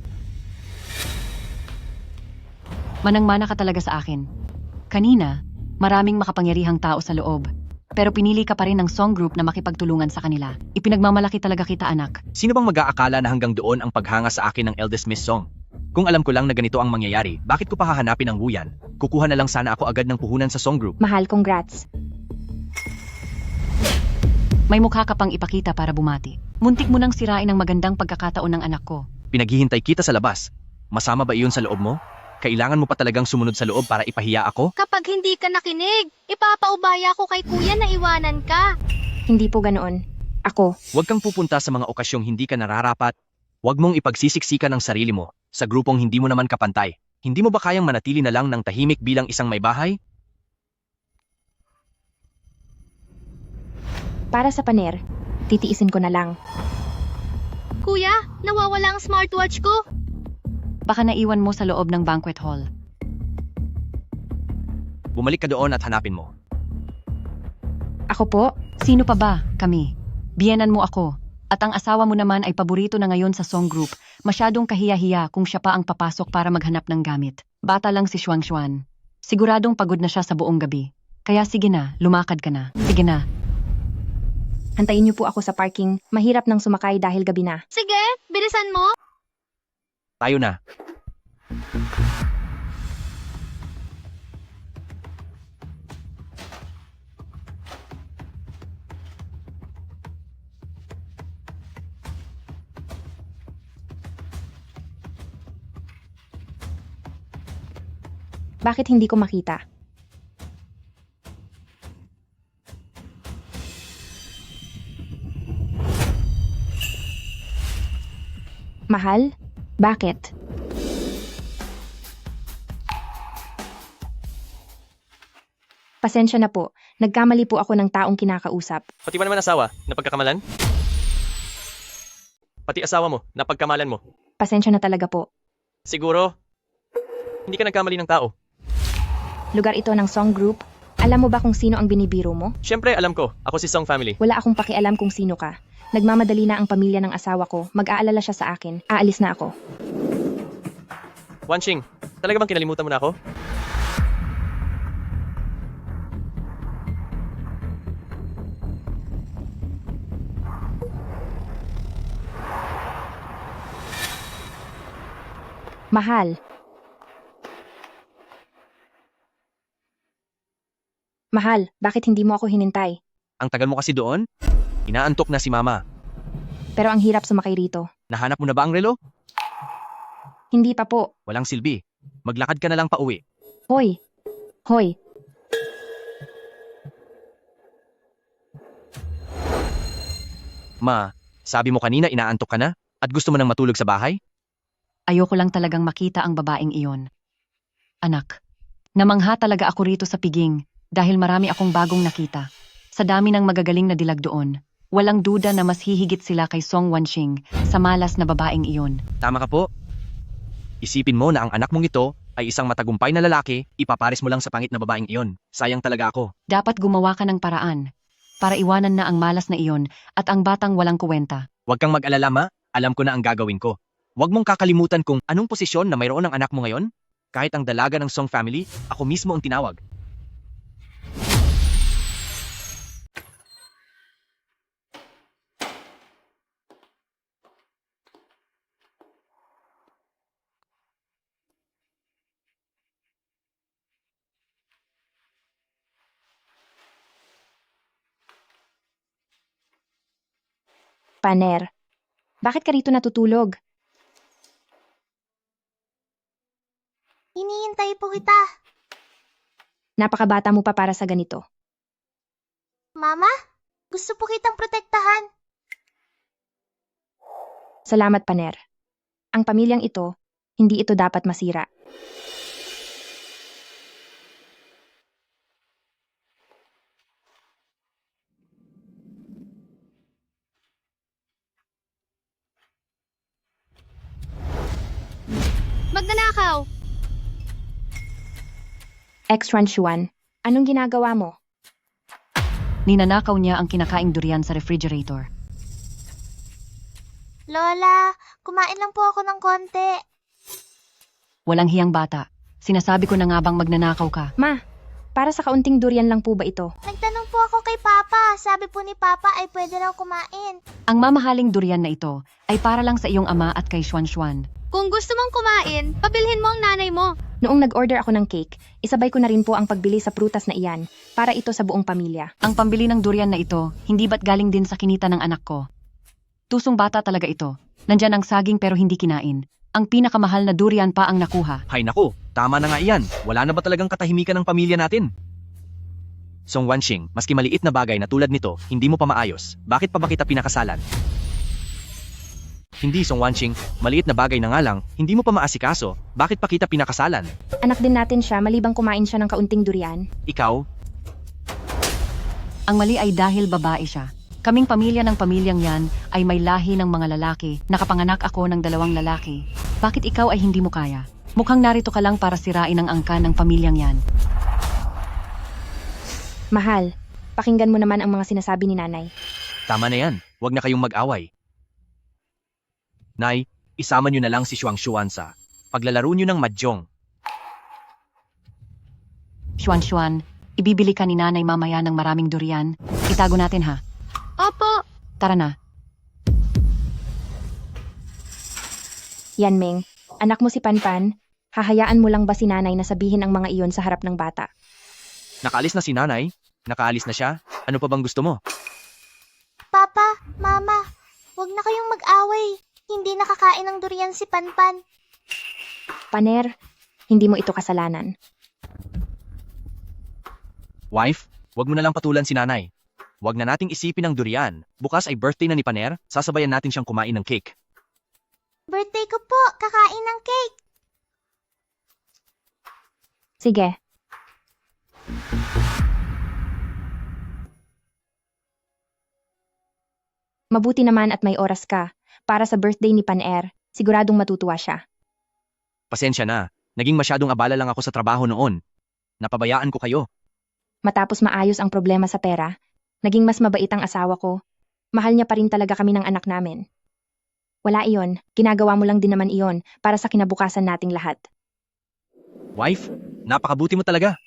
Manang-mana ka talaga sa akin. Kanina, Maraming makapangyarihang tao sa loob. Pero pinili ka pa rin ng song group na makipagtulungan sa kanila. Ipinagmamalaki talaga kita, anak. Sino bang mag-aakala na hanggang doon ang paghanga sa akin ng eldest Miss Song? Kung alam ko lang na ganito ang mangyayari, bakit ko pa hahanapin ang Wuyan? Kukuha na lang sana ako agad ng puhunan sa song group. Mahal, congrats. May mukha ka pang ipakita para bumati. Muntik mo nang sirain ang magandang pagkakataon ng anak ko. Pinaghihintay kita sa labas. Masama ba iyon sa loob mo? Kailangan mo pa talagang sumunod sa loob para ipahiya ako? Kapag hindi ka nakinig, ipapaubaya ko kay kuya na iwanan ka. Hindi po ganoon. Ako, Huwag kang pupunta sa mga okasyong hindi ka nararapat. Huwag mong ipagsisiksikan ang sarili mo sa grupong hindi mo naman kapantay. Hindi mo ba kayang manatili na lang ng tahimik bilang isang may bahay? para sa paner, titiisin ko na lang. Kuya, nawawala ang smartwatch ko. Baka naiwan mo sa loob ng banquet hall. Bumalik ka doon at hanapin mo. Ako po? Sino pa ba? Kami. Biyenan mo ako. At ang asawa mo naman ay paborito na ngayon sa song group. Masyadong kahiya-hiya kung siya pa ang papasok para maghanap ng gamit. Bata lang si Xuan Xuan. Siguradong pagod na siya sa buong gabi. Kaya sige na, lumakad ka na. Sige na. Antayin niyo po ako sa parking. Mahirap nang sumakay dahil gabi na. Sige, bilisan mo. Tayo na. Bakit hindi ko makita? Mahal? Bakit? Pasensya na po. Nagkamali po ako ng taong kinakausap. Pati ba naman asawa, napagkakamalan? Pati asawa mo, napagkamalan mo. Pasensya na talaga po. Siguro, hindi ka nagkamali ng tao. Lugar ito ng song group. Alam mo ba kung sino ang binibiro mo? Siyempre, alam ko, ako si Song Family. Wala akong pakialam kung sino ka. Nagmamadali na ang pamilya ng asawa ko. Mag-aalala siya sa akin. Aalis na ako. Wanching, talaga bang kinalimutan mo na ako? Mahal. Mahal, bakit hindi mo ako hinintay? Ang tagal mo kasi doon? Inaantok na si Mama. Pero ang hirap sumakay rito. Nahanap mo na ba ang relo? Hindi pa po. Walang silbi. Maglakad ka na lang pauwi. Hoy. Hoy. Ma, sabi mo kanina inaantok ka na? At gusto mo nang matulog sa bahay? Ayoko lang talagang makita ang babaeng iyon. Anak, namangha talaga ako rito sa piging dahil marami akong bagong nakita. Sa dami ng magagaling na dilag doon, walang duda na mas hihigit sila kay Song Wanxing sa malas na babaeng iyon. Tama ka po. Isipin mo na ang anak mong ito ay isang matagumpay na lalaki, ipaparis mo lang sa pangit na babaeng iyon. Sayang talaga ako. Dapat gumawa ka ng paraan para iwanan na ang malas na iyon at ang batang walang kuwenta. Huwag kang mag-alala, Ma. Alam ko na ang gagawin ko. Huwag mong kakalimutan kung anong posisyon na mayroon ang anak mo ngayon. Kahit ang dalaga ng Song family, ako mismo ang tinawag. Paner. Bakit ka rito natutulog? Hinihintay po kita. Napakabata mo pa para sa ganito. Mama, gusto po kitang protektahan. Salamat, Paner. Ang pamilyang ito, hindi ito dapat masira. Magnanakaw! Ex-Xuan Xuan, anong ginagawa mo? Ninanakaw niya ang kinakaing durian sa refrigerator. Lola, kumain lang po ako ng konti. Walang hiyang bata. Sinasabi ko na nga bang magnanakaw ka? Ma, Para sa kaunting durian lang po ba ito? Nagtanong po ako kay Papa. Sabi po ni Papa ay pwede raw kumain. Ang mamahaling durian na ito ay para lang sa iyong ama at kay Xuan Xuan. Kung gusto mong kumain, pabilhin mo ang nanay mo. Noong nag-order ako ng cake, isabay ko na rin po ang pagbili sa prutas na iyan para ito sa buong pamilya. Ang pambili ng durian na ito, hindi ba't galing din sa kinita ng anak ko? Tusong bata talaga ito. Nandyan ang saging pero hindi kinain. Ang pinakamahal na durian pa ang nakuha. Hay naku, tama na nga iyan. Wala na ba talagang katahimikan ng pamilya natin? Song Wanxing, maski maliit na bagay na tulad nito, hindi mo pa maayos. Bakit pa ba kita pinakasalan? Hindi, Song Wanxing, maliit na bagay na nga lang, hindi mo pa maasikaso. Bakit pa kita pinakasalan? Anak din natin siya malibang kumain siya ng kaunting durian. Ikaw? Ang mali ay dahil babae siya. Kaming pamilya ng pamilyang yan ay may lahi ng mga lalaki. Nakapanganak ako ng 2 lalaki. Bakit ikaw ay hindi mo kaya? Mukhang narito ka lang para sirain ang angkan ng pamilyang yan. Mahal, pakinggan mo naman ang mga sinasabi ni nanay. Tama na yan, huwag na kayong mag-away. Nay, isama nyo na lang si Xuan Xuan sa paglalaro nyo ng mahjong. Xuan Xuan, ibibili ka ni nanay mamaya ng maraming durian. Itago natin ha. Opo. Tara na. Yan Ming, anak mo si Panpan, hahayaan mo lang ba si nanay na sabihin ang mga iyon sa harap ng bata? Nakaalis na si nanay? Nakaalis na siya? Ano pa bang gusto mo? Papa, Mama, huwag na kayong mag-away. Hindi nakakain ng durian si Panpan. Paner, hindi mo ito kasalanan. Wife, huwag mo na lang patulan si nanay. Huwag na nating isipin ang durian. Bukas ay birthday na ni Paner, sasabayan natin siyang kumain ng cake. Birthday ko po, kakain ng cake. Sige. Mabuti naman at may oras ka. Para sa birthday ni Paner, siguradong matutuwa siya. Pasensya na, naging masyadong abala lang ako sa trabaho noon. Napabayaan ko kayo. Matapos maayos ang problema sa pera, naging mas mabait ang asawa ko. Mahal niya pa rin talaga kami ng anak namin. Wala iyon, ginagawa mo lang din naman iyon para sa kinabukasan nating lahat. Wife, napakabuti mo talaga.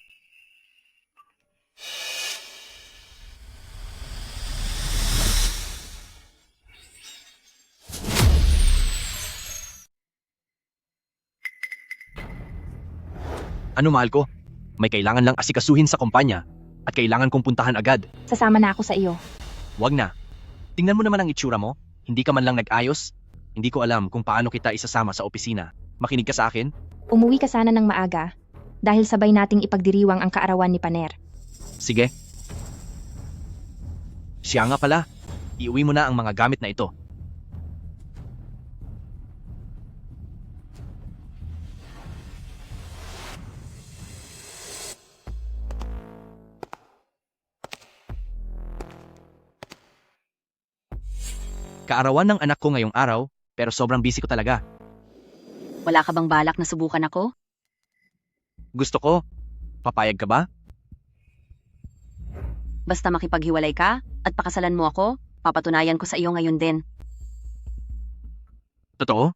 Ano mahal ko? May kailangan lang asikasuhin sa kumpanya at kailangan kong puntahan agad. Sasama na ako sa iyo. Wag na. Tingnan mo naman ang itsura mo. Hindi ka man lang nag-ayos. Hindi ko alam kung paano kita isasama sa opisina. Makinig ka sa akin? Umuwi ka sana ng maaga dahil sabay nating ipagdiriwang ang kaarawan ni Paner. Sige. Siya nga pala. Iuwi mo na ang mga gamit na ito. Kaarawan ng anak ko ngayong araw, pero sobrang busy ko talaga. Wala ka bang balak na subukan ako? Gusto ko. Papayag ka ba? Basta makipaghiwalay ka at pakasalan mo ako, papatunayan ko sa iyo ngayon din. Totoo?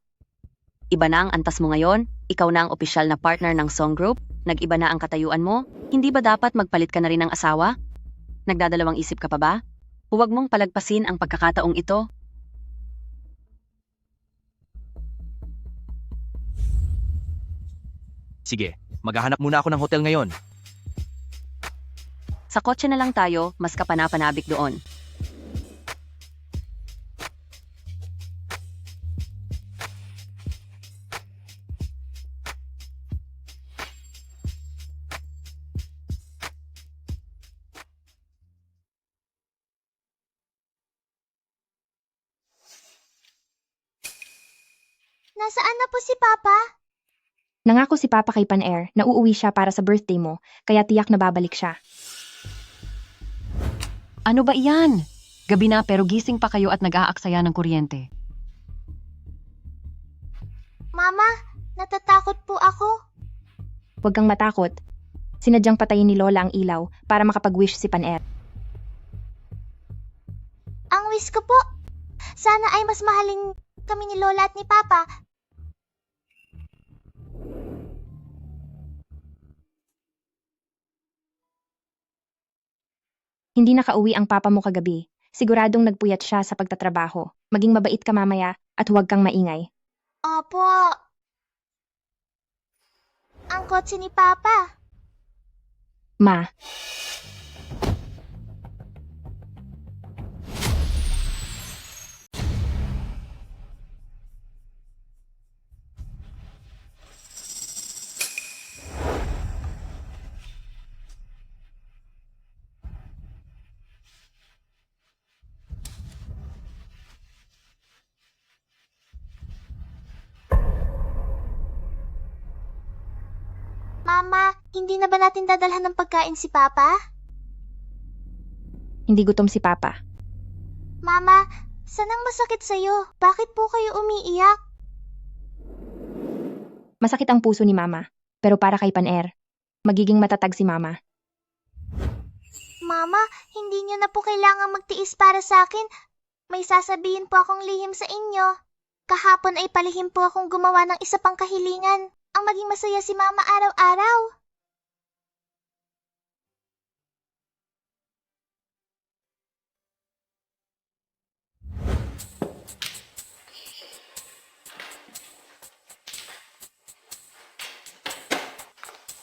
Iba na ang antas mo ngayon, ikaw na ang opisyal na partner ng Song Group, nag-iba na ang katayuan mo, hindi ba dapat magpalit ka na rin ng asawa? Nagdadalawang isip ka pa ba? Huwag mong palagpasin ang pagkakataong ito. Sige, maghahanap muna ako ng hotel ngayon. Sa kotse na lang tayo, mas kapanapanabik doon. Nasaan na po si Papa? Nangako si Papa kay Paner na uuwi siya para sa birthday mo, kaya tiyak na babalik siya. Ano ba iyan? Gabi na pero gising pa kayo at nag-aaksaya ng kuryente. Mama, natatakot po ako. Huwag kang matakot. Sinadyang patayin ni Lola ang ilaw para makapag-wish si Paner. Ang wish ko po, sana ay mas mahalin kami ni Lola at ni Papa. Hindi nakauwi ang papa mo kagabi. Siguradong nagpuyat siya sa pagtatrabaho. Maging mabait ka mamaya at huwag kang maingay. Opo. Ang kotse ni Papa. Ma, Mama, hindi na ba natin dadalhan ng pagkain si Papa? hindi gutom si papa. Mama, sanang masakit sa'yo? Bakit po kayo umiiyak? Masakit ang puso ni mama. Pero para kay Pan-Er, magiging matatag si mama. Mama, hindi niyo na po kailangang magtiis para sa akin. May sasabihin po akong lihim sa inyo. Kahapon ay palihim po akong gumawa ng isa pang kahilingan. Ang maging masaya si Mama araw-araw.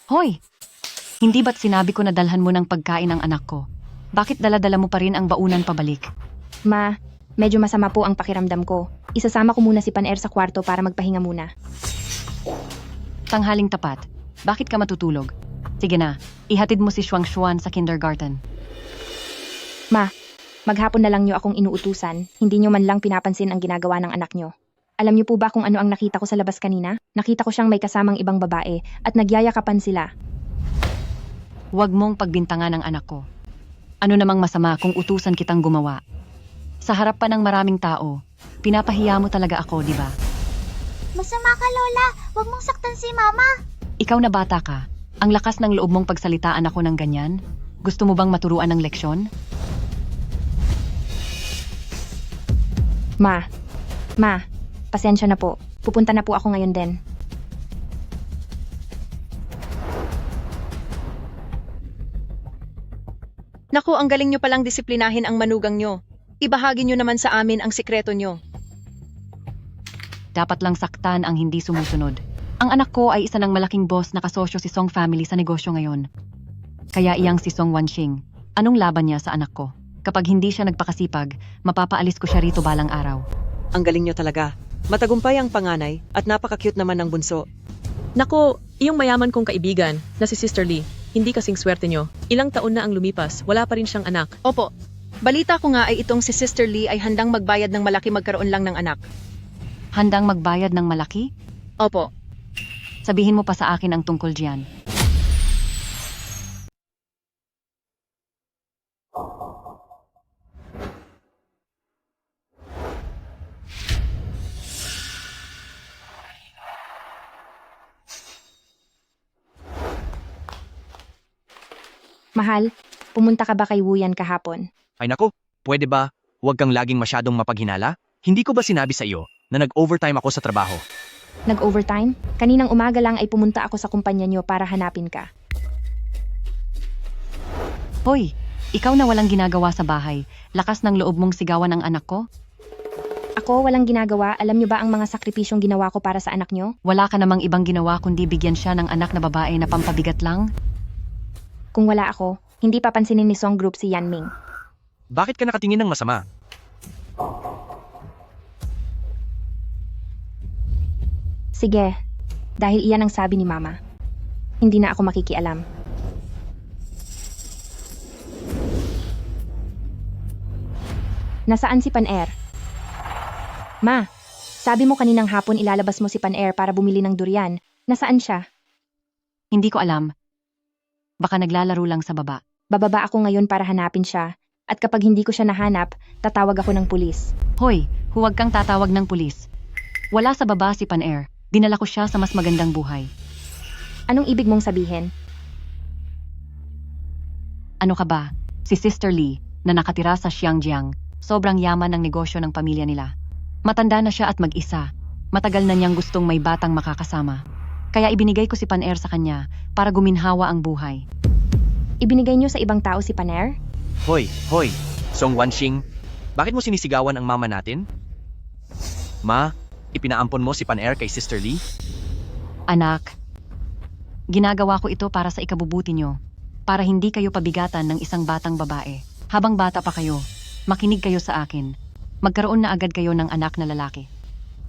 Hoy! Hindi ba't sinabi ko na dalhan mo ng pagkain ang anak ko? Bakit dala-dala mo pa rin ang baunan pabalik? Ma, medyo masama po ang pakiramdam ko. Isasama ko muna si Pan-Er sa kwarto para magpahinga muna. Tanghaling tapat. Bakit ka matutulog? Sige na, ihatid mo si Shuang-Shuan sa kindergarten. Ma, maghapon na lang niyo akong inuutusan. Hindi niyo man lang pinapansin ang ginagawa ng anak niyo. Alam niyo po ba kung ano ang nakita ko sa labas kanina? Nakita ko siyang may kasamang ibang babae at nagyayakapan sila. Huwag mong pagbintangan ang anak ko. Ano namang masama kung utusan kitang gumawa? Sa harap pa ng maraming tao, pinapahiya mo talaga ako, di ba? Masama ka, Lola. Huwag mong saktan si Mama. Ikaw na bata ka. Ang lakas ng loob mong pagsalitaan ako ng ganyan? Gusto mo bang maturuan ng leksyon? Ma, pasensya na po. Pupunta na po ako ngayon din. Naku, ang galing nyo palang disiplinahin ang manugang nyo. Ibahagi nyo naman sa amin ang sikreto nyo. Dapat lang saktan ang hindi sumusunod. Ang anak ko ay isa ng malaking boss na kasosyo si Song family sa negosyo ngayon. Kaya iyang si Song Wanxing. Anong laban niya sa anak ko? Kapag hindi siya nagpakasipag, mapapaalis ko siya rito balang araw. Ang galing nyo talaga. Matagumpay ang panganay at napaka-cute naman ng bunso. Nako, iyong mayaman kong kaibigan na si Sister Lee, hindi kasing swerte nyo. Ilang taon na ang lumipas, wala pa rin siyang anak. Opo, balita ko nga ay itong si Sister Lee ay handang magbayad ng malaki magkaroon lang ng anak. Handang magbayad ng malaki? Opo. Sabihin mo pa sa akin ang tungkol diyan. Mahal, pumunta ka ba kay Wuyan kahapon? Ay nako, pwede ba huwag kang laging masyadong mapaghinala? Hindi ko ba sinabi sa iyo na nag-overtime ako sa trabaho? Nag-overtime? Kaninang umaga lang ay pumunta ako sa kumpanya niyo para hanapin ka. Hoy, ikaw na walang ginagawa sa bahay. Lakas ng loob mong sigawan ang anak ko? Ako walang ginagawa, alam niyo ba ang mga sakripisyong ginawa ko para sa anak niyo? Wala ka namang ibang ginawa kundi bigyan siya ng anak na babae na pampabigat lang? Kung wala ako, hindi papansinin ni Song Group si Yan Ming. Bakit ka nakatingin ng masama? Sige, dahil iyan ang sabi ni Mama. Hindi na ako makikialam. Nasaan si Pan-Er? Ma, sabi mo kaninang hapon ilalabas mo si Pan-Er para bumili ng durian. Nasaan siya? Hindi ko alam. Baka naglalaro lang sa baba. Bababa ako ngayon para hanapin siya. At kapag hindi ko siya nahanap, tatawag ako ng pulis. Hoy, huwag kang tatawag ng pulis. Wala sa baba si Pan-Er. Dinala ko siya sa mas magandang buhay. Anong ibig mong sabihin? Ano ka ba? Si Sister Lee, na nakatira sa Xiangjiang, sobrang yaman ng negosyo ng pamilya nila. Matanda na siya at mag-isa. Matagal na niyang gustong may batang makakasama. Kaya ibinigay ko si Pan-Er sa kanya para guminhawa ang buhay. Ibinigay niyo sa ibang tao si Pan-Er? Hoy, Song Wanxing, bakit mo sinisigawan ang mama natin? Ma, ipinaampon mo si Pan-Er kay Sister Lee? Anak, ginagawa ko ito para sa ikabubuti nyo. Para hindi kayo pabigatan ng isang batang babae. Habang bata pa kayo, makinig kayo sa akin. Magkaroon na agad kayo ng anak na lalaki.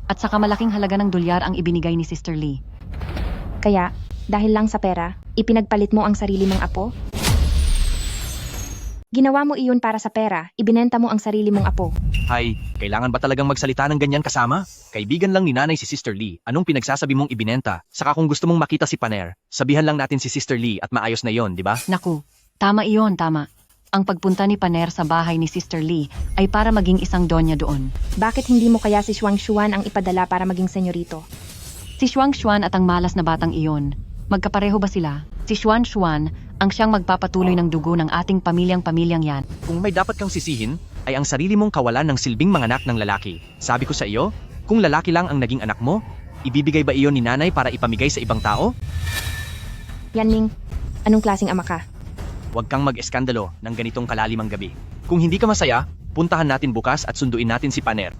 At saka malaking halaga ng dolyar ang ibinigay ni Sister Lee. Kaya, dahil lang sa pera, ipinagpalit mo ang sarili mong apo? Ginawa mo iyon para sa pera, ibinenta mo ang sarili mong apo. Hay, kailangan ba talagang magsalita ng ganyan kasama? Kaibigan lang ni nanay si Sister Lee, anong pinagsasabi mong ibinenta? Saka kung gusto mong makita si Pan-Er, sabihan lang natin si Sister Lee at maayos na yon, di ba? Naku, tama iyon, tama. Ang pagpunta ni Pan-Er sa bahay ni Sister Lee ay para maging isang donya doon. Bakit hindi mo kaya si Xuan ang ipadala para maging senyorito? Si Xuan at ang malas na batang iyon, magkapareho ba sila? Si Xuan ang siyang magpapatuloy ng dugo ng ating pamilyang yan. Kung may dapat kang sisihin, ay ang sarili mong kawalan ng silbing manganak ng lalaki. Sabi ko sa iyo, kung lalaki lang ang naging anak mo, ibibigay ba iyon ni nanay para ipamigay sa ibang tao? Yanming, anong klaseng ama ka? Huwag kang mag-eskandalo ng ganitong kalalimang gabi. Kung hindi ka masaya, puntahan natin bukas at sunduin natin si Pan-Er.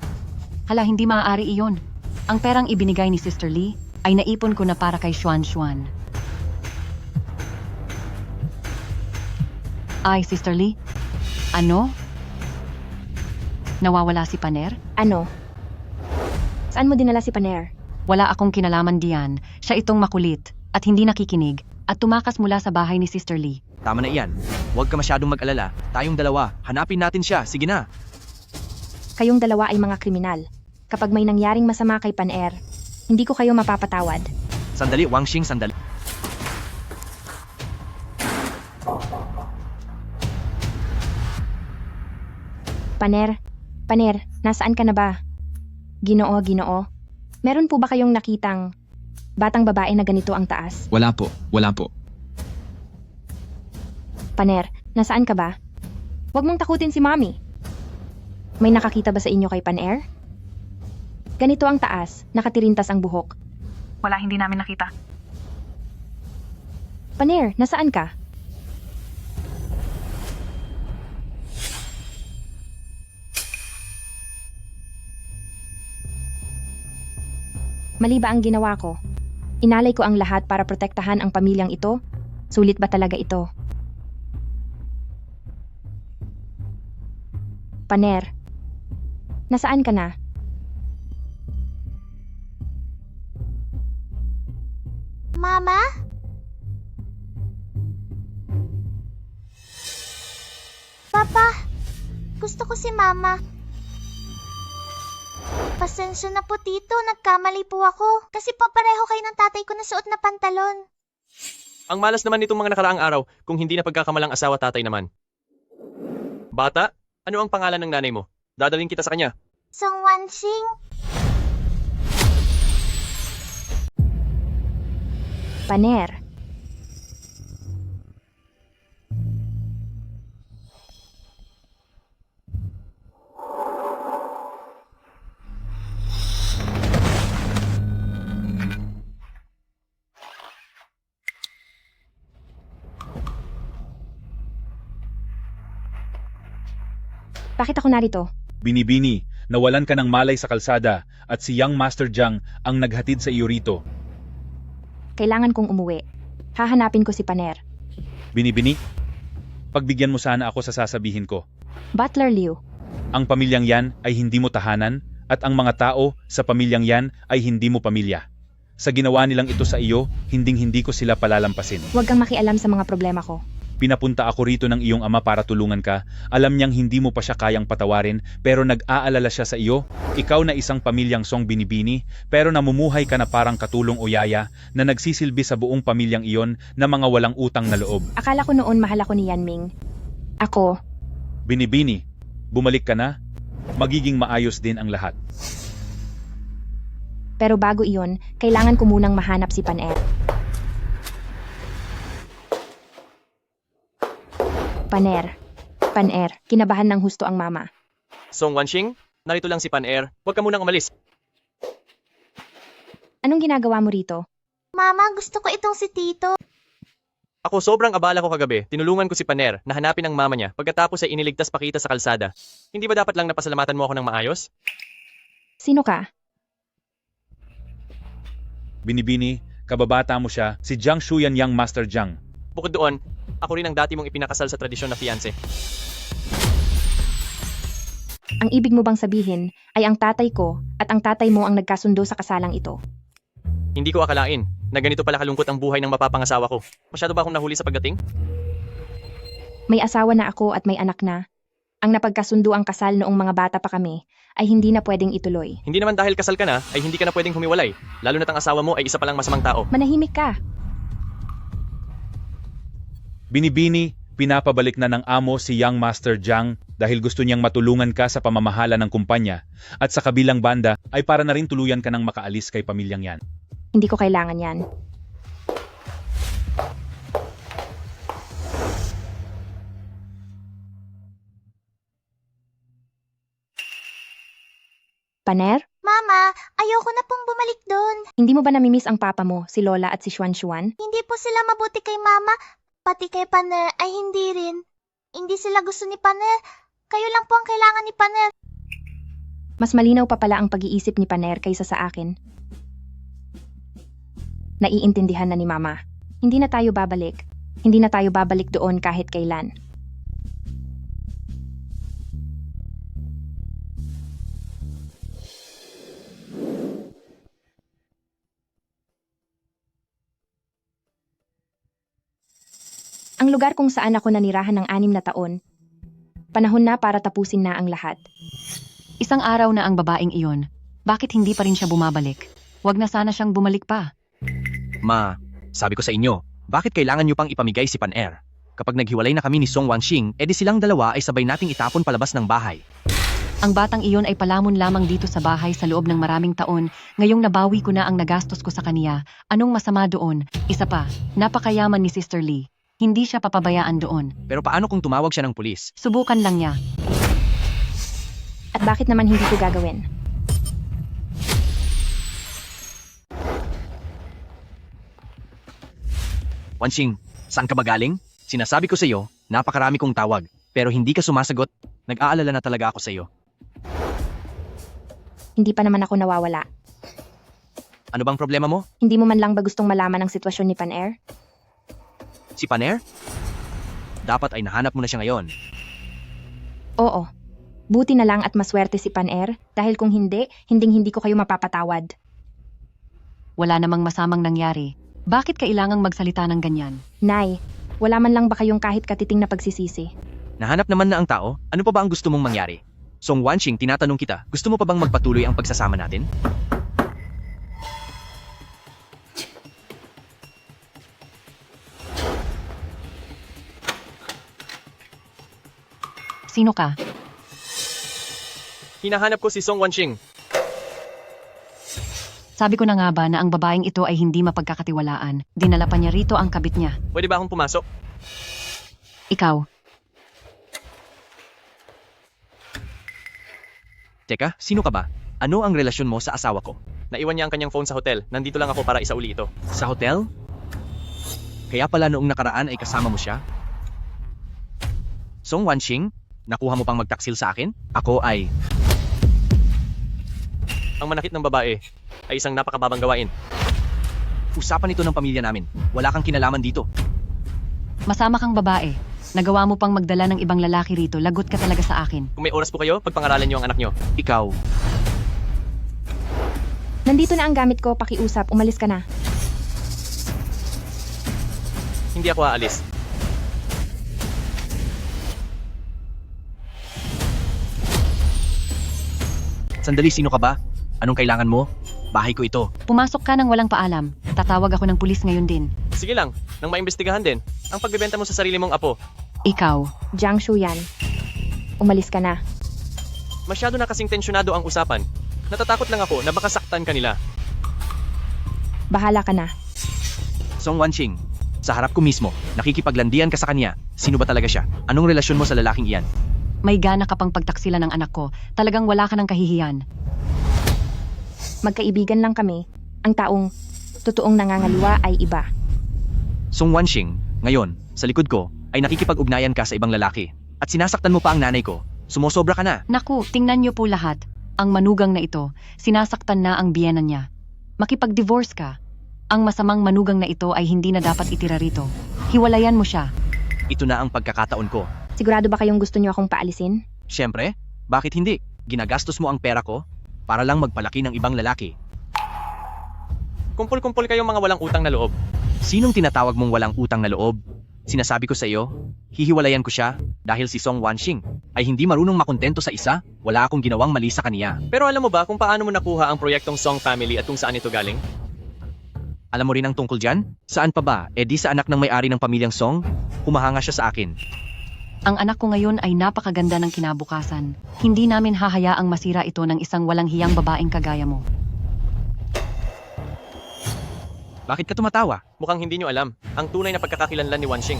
Hala, hindi maaari iyon. Ang perang ibinigay ni Sister Lee ay naipon ko na para kay Xuan. Ay, Sister Lee? Ano? Nawawala si Pan-Er? Ano? Saan mo dinala si Pan-Er? Wala akong kinalaman diyan. Siya itong makulit at hindi nakikinig at tumakas mula sa bahay ni Sister Lee. Tama na iyan. Huwag ka masyadong mag-alala. Tayong dalawa, hanapin natin siya. Sige na. Kayong dalawa ay mga kriminal. Kapag may nangyaring masama kay Pan-Er, hindi ko kayo mapapatawad. Sandali, Wanxing, sandali. Pan-Er, nasaan ka na ba? Ginoo. Meron po ba kayong nakitang batang babae na ganito ang taas? Wala po. Pan-Er, nasaan ka ba? Huwag mong takutin si Mommy. May nakakita ba sa inyo kay Pan-Er? Ganito ang taas, nakatirintas ang buhok. Wala, hindi namin nakita. Pan-Er, nasaan ka? Mali ba ang ginawa ko? Inalay ko ang lahat para protektahan ang pamilyang ito? Sulit ba talaga ito? Pan-Er, nasaan ka na? Mama? Papa, gusto ko si Mama. Pasensya na po tito, nagkamali po ako. Kasi papareho kayo ng tatay ko na suot na pantalon. Ang malas naman nitong mga nakaraang araw kung hindi na pagkakamalang asawa tatay naman. Bata, ano ang pangalan ng nanay mo? Dadalhin kita sa kanya. Song Wanxing? Pan-Er, bakit ako narito? Binibini, nawalan ka ng malay sa kalsada at si Young Master Jiang ang naghatid sa iyo rito. Kailangan kong umuwi. Hahanapin ko si Pan-Er. Binibini, pagbigyan mo sana ako sa sasabihin ko. Butler Liu, Ang pamilyang yan ay hindi mo tahanan at ang mga tao sa pamilyang yan ay hindi mo pamilya. Sa ginawa nilang ito sa iyo, hinding-hindi ko sila palalampasin. huwag kang makialam sa mga problema ko. Pinapunta ako rito ng iyong ama para tulungan ka. Alam niyang hindi mo pa siya kayang patawarin pero nag-aalala siya sa iyo. Ikaw na isang pamilyang Song Binibini pero namumuhay ka na parang katulong o yaya na nagsisilbi sa buong pamilyang iyon na mga walang utang na loob. Akala ko noon mahal ako ni Yanming. Ako, Binibini, bumalik ka na. Magiging maayos din ang lahat. pero bago iyon, kailangan ko munang mahanap si Pan-Er. Pan-Er, kinabahan ng husto ang mama. Song Wanxing, narito lang si Pan-Er. Huwag ka munang umalis. Anong ginagawa mo rito? Mama, gusto ko itong si Tito. Ako sobrang abala ko kagabi. Tinulungan ko si Paner na hanapin ang mama niya pagkatapos ay iniligtas pa kita sa kalsada. Hindi ba dapat lang napasalamatan mo ako ng maayos? Sino ka? Binibini, kababata mo siya, si Jiang Shuyan Yang Master Jiang. Bukod doon, ako rin ang dati mong ipinakasal sa tradisyon na fiancé. Ang ibig mo bang sabihin ay ang tatay ko at ang tatay mo ang nagkasundo sa kasalang ito? Hindi ko akalain na ganito pala kalungkot ang buhay ng mapapangasawa ko. Masyado ba akong nahuli sa pagdating? May asawa na ako at may anak na. Ang napagkasundo ang kasal noong mga bata pa kami ay hindi na pwedeng ituloy. Hindi naman dahil kasal ka na ay hindi ka na pwedeng humiwalay. Lalo na't ang asawa mo ay isa palang masamang tao. Manahimik ka. Binibini, pinapabalik na ng amo si Yang Master Jiang dahil gusto niyang matulungan ka sa pamamahala ng kumpanya at sa kabilang banda ay para na rin tuluyan ka ng makaalis kay pamilyang yan. Hindi ko kailangan yan. Paner? Mama, ayoko na pong bumalik doon. Hindi mo ba namimiss ang papa mo, si Lola at si Xuan Xuan? Hindi po sila mabuti kay Mama, pati kay Paner ay hindi rin. Hindi sila gusto ni Paner. Kayo lang po ang kailangan ni Paner. Mas malinaw pa pala ang pag-iisip ni Paner kaysa sa akin. Naiintindihan na ni Mama. Hindi na tayo babalik. Hindi na tayo babalik doon kahit kailan. Ang lugar kung saan ako nanirahan ng 6 na taon, panahon na para tapusin na ang lahat. Isang araw na ang babaeng iyon. Bakit hindi pa rin siya bumabalik? Huwag na sana siyang bumalik pa. Ma, sabi ko sa inyo, bakit kailangan nyo pang ipamigay si Paner? Kapag naghiwalay na kami ni Song Wanxing, edi silang dalawa ay sabay nating itapon palabas ng bahay. Ang batang iyon ay palamon lamang dito sa bahay sa loob ng maraming taon. Ngayong nabawi ko na ang nagastos ko sa kaniya. Anong masama doon? Isa pa, napakayaman ni Sister Lee. Hindi siya papabayaan doon. Pero paano kung tumawag siya ng pulis? Subukan lang niya. At bakit naman hindi ko gagawin? Wanxing, saan ka ba galing? Sinasabi ko sa iyo, napakarami kong tawag, pero hindi ka sumasagot. Nag-aalala na talaga ako sa iyo. Hindi pa naman ako nawawala. Ano bang problema mo? Hindi mo man lang ba gustong malaman ang sitwasyon ni Paner? Si Paner? Dapat ay nahanap mo na siya ngayon. Oo. Buti na lang at maswerte si Paner dahil kung hindi, hindi ko kayo mapapatawad. Wala namang masamang nangyari. Bakit kailangang magsalita ng ganyan? Nay, wala man lang ba kayong kahit katiting na pagsisisi? Nahanap naman na ang tao, ano pa ba ang gusto mong mangyari? Song Wanxing, tinatanong kita, gusto mo pa bang magpatuloy ang pagsasama natin? Sino ka? Hinahanap ko si Song Wanxing. Sabi ko na nga ba na ang babaeng ito ay hindi mapagkakatiwalaan. Dinala pa niya rito ang kabit niya. Pwede ba akong pumasok? Ikaw, Teka, sino ka ba? Ano ang relasyon mo sa asawa ko? Naiwan niya ang kanyang phone sa hotel. Nandito lang ako para isauli ito. Sa hotel? Kaya pala noong nakaraan ay kasama mo siya? Song Wanxing, nakuha mo pang magtaksil sa akin? Ako ay... Ang manakit ng babae ay isang napakababang gawain. Usapan ito ng pamilya namin. Wala kang kinalaman dito. masama kang babae. Nagawa mo pang magdala ng ibang lalaki rito. Lagot ka talaga sa akin. Kung may oras po kayo, pagpangaralan niyo ang anak niyo. Ikaw, Nandito na ang gamit ko, pakiusap, umalis ka na. Hindi ako aalis. sandali, sino ka ba? Anong kailangan mo? Bahay ko ito. Pumasok ka nang walang paalam. Tatawag ako ng pulis ngayon din. Sige lang, nang maimbestigahan din. Ang pagbebenta mo sa sarili mong apo. Ikaw, Jiang Shuyan, umalis ka na. Masyado na kasing tensyonado ang usapan. Natatakot lang ako na baka saktan ka nila. Bahala ka na. Song Wanxing, sa harap ko mismo, nakikipaglandian ka sa kanya. Sino ba talaga siya? Anong relasyon mo sa lalaking iyan? may gana ka pang pagtaksilan ng anak ko. Talagang wala ka ng kahihiyan. Magkaibigan lang kami. Ang taong totoong nangangaliwa ay iba. Song Wanxing, Ngayon, sa likod ko, ay nakikipag-ugnayan ka sa ibang lalaki. At sinasaktan mo pa ang nanay ko. Sumosobra ka na. Naku, tingnan niyo po lahat. Ang manugang na ito, sinasaktan na ang biyenan niya. Makipag-divorce ka. Ang masamang manugang na ito ay hindi na dapat itira rito. Hiwalayan mo siya. Ito na ang pagkakataon ko. Sigurado ba kayong gusto niyo akong paalisin? Siyempre, bakit hindi? Ginagastos mo ang pera ko para lang magpalaki ng ibang lalaki. Kumpul-kumpul kayong mga walang utang na loob. Sinong tinatawag mong walang utang na loob? Sinasabi ko sa iyo, hihiwalayan ko siya dahil si Song Wanxing ay hindi marunong makontento sa isa, wala akong ginawang mali sa kaniya. Pero alam mo ba kung paano mo nakuha ang proyektong Song Family at kung saan ito galing? Alam mo rin ang tungkol dyan? Saan pa ba? Di sa anak ng may-ari ng pamilyang Song? Humahanga siya sa akin. Ang anak ko ngayon ay napakaganda ng kinabukasan. Hindi namin hahayaang masira ito ng isang walang hiyang babaeng kagaya mo. Bakit ka tumatawa? Mukhang hindi nyo alam ang tunay na pagkakakilanlan ni Wanxing.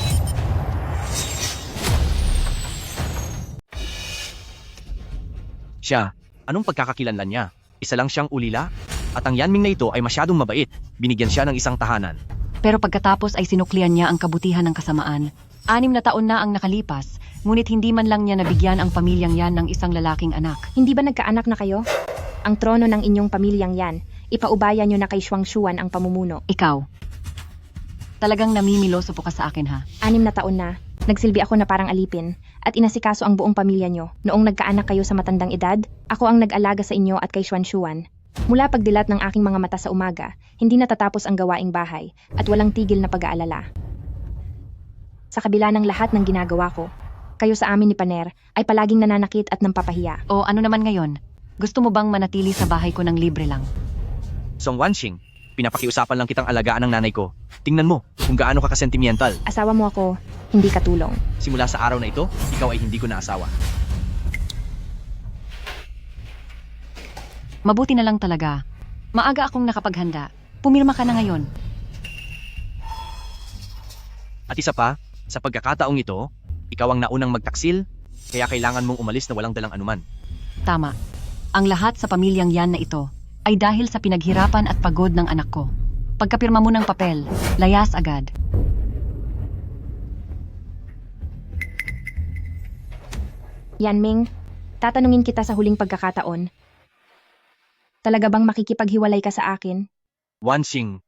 Siya, anong pagkakakilanlan niya? Isa lang siyang ulila? At ang Yanming na ito ay masyadong mabait. Binigyan siya ng isang tahanan. Pero pagkatapos ay sinuklian niya ang kabutihan ng kasamaan. 6 na taon na ang nakalipas, ngunit hindi man lang niya nabigyan ang pamilyang yan ng isang lalaking anak. Hindi ba nagkaanak na kayo? Ang trono ng inyong pamilyang yan, ipaubaya niyo na kay Shuangshuan ang pamumuno. Ikaw, talagang namimiloso po ka sa akin ha? 6 na taon na, nagsilbi ako na parang alipin, at inasikaso ang buong pamilya niyo. Noong nagkaanak kayo sa matandang edad, ako ang nag-alaga sa inyo at kay Shuangshuan. Mula pagdilat ng aking mga mata sa umaga, hindi natatapos ang gawaing bahay, at walang tigil na pag-aalala. Sa kabila ng lahat ng ginagawa ko, kayo sa amin ni Paner ay palaging nananakit at nampapahiya. O ano naman ngayon? Gusto mo bang manatili sa bahay ko ng libre lang? Song Wanxing, pinapakiusapan lang kitang alagaan ng nanay ko. Tingnan mo kung gaano ka kasentimental. Asawa mo ako, hindi katulong. Simula sa araw na ito, ikaw ay hindi ko na asawa. Mabuti na lang talaga. Maaga akong nakapaghanda. Pumirma ka na ngayon. At isa pa, sa pagkakataong ito, ikaw ang naunang magtaksil, kaya kailangan mong umalis na walang dalang anuman. Tama. Ang lahat sa pamilyang yan na ito ay dahil sa pinaghirapan at pagod ng anak ko. Pagkapirma mo ng papel, layas agad. Yanming, tatanungin kita sa huling pagkakataon. Talaga bang makikipaghiwalay ka sa akin? Wanxing,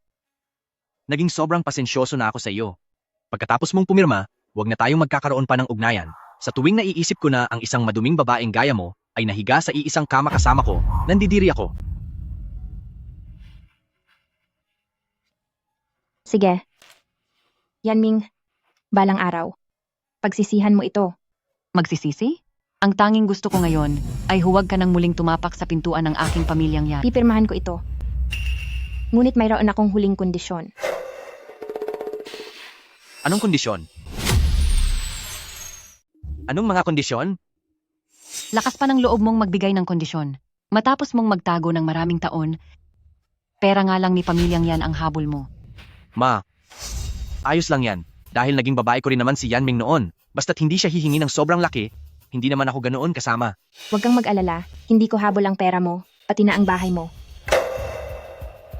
naging sobrang pasensyoso na ako sa iyo. Pagkatapos mong pumirma, huwag na tayong magkakaroon pa ng ugnayan. Sa tuwing naiisip ko na ang isang maduming babaeng gaya mo ay nahiga sa iisang kama kasama ko, nandidiri ako. Sige. Yanming, balang araw. Pagsisihan mo ito. Magsisisi? Ang tanging gusto ko ngayon ay huwag ka nang muling tumapak sa pintuan ng aking pamilyang yan. Pipirmahan ko ito. Ngunit mayroon akong huling kondisyon. Anong kondisyon? Anong mga kondisyon? Lakas pa ng loob mong magbigay ng kondisyon. Matapos mong magtago ng maraming taon, pera nga lang ni pamilyang yan ang habol mo. Ma, ayos lang yan. Dahil naging babae ko rin naman si Yanming noon. Basta't hindi siya hihingi ng sobrang laki, hindi naman ako ganoon kasama. Huwag kang mag-alala, hindi ko habol ang pera mo, pati na ang bahay mo.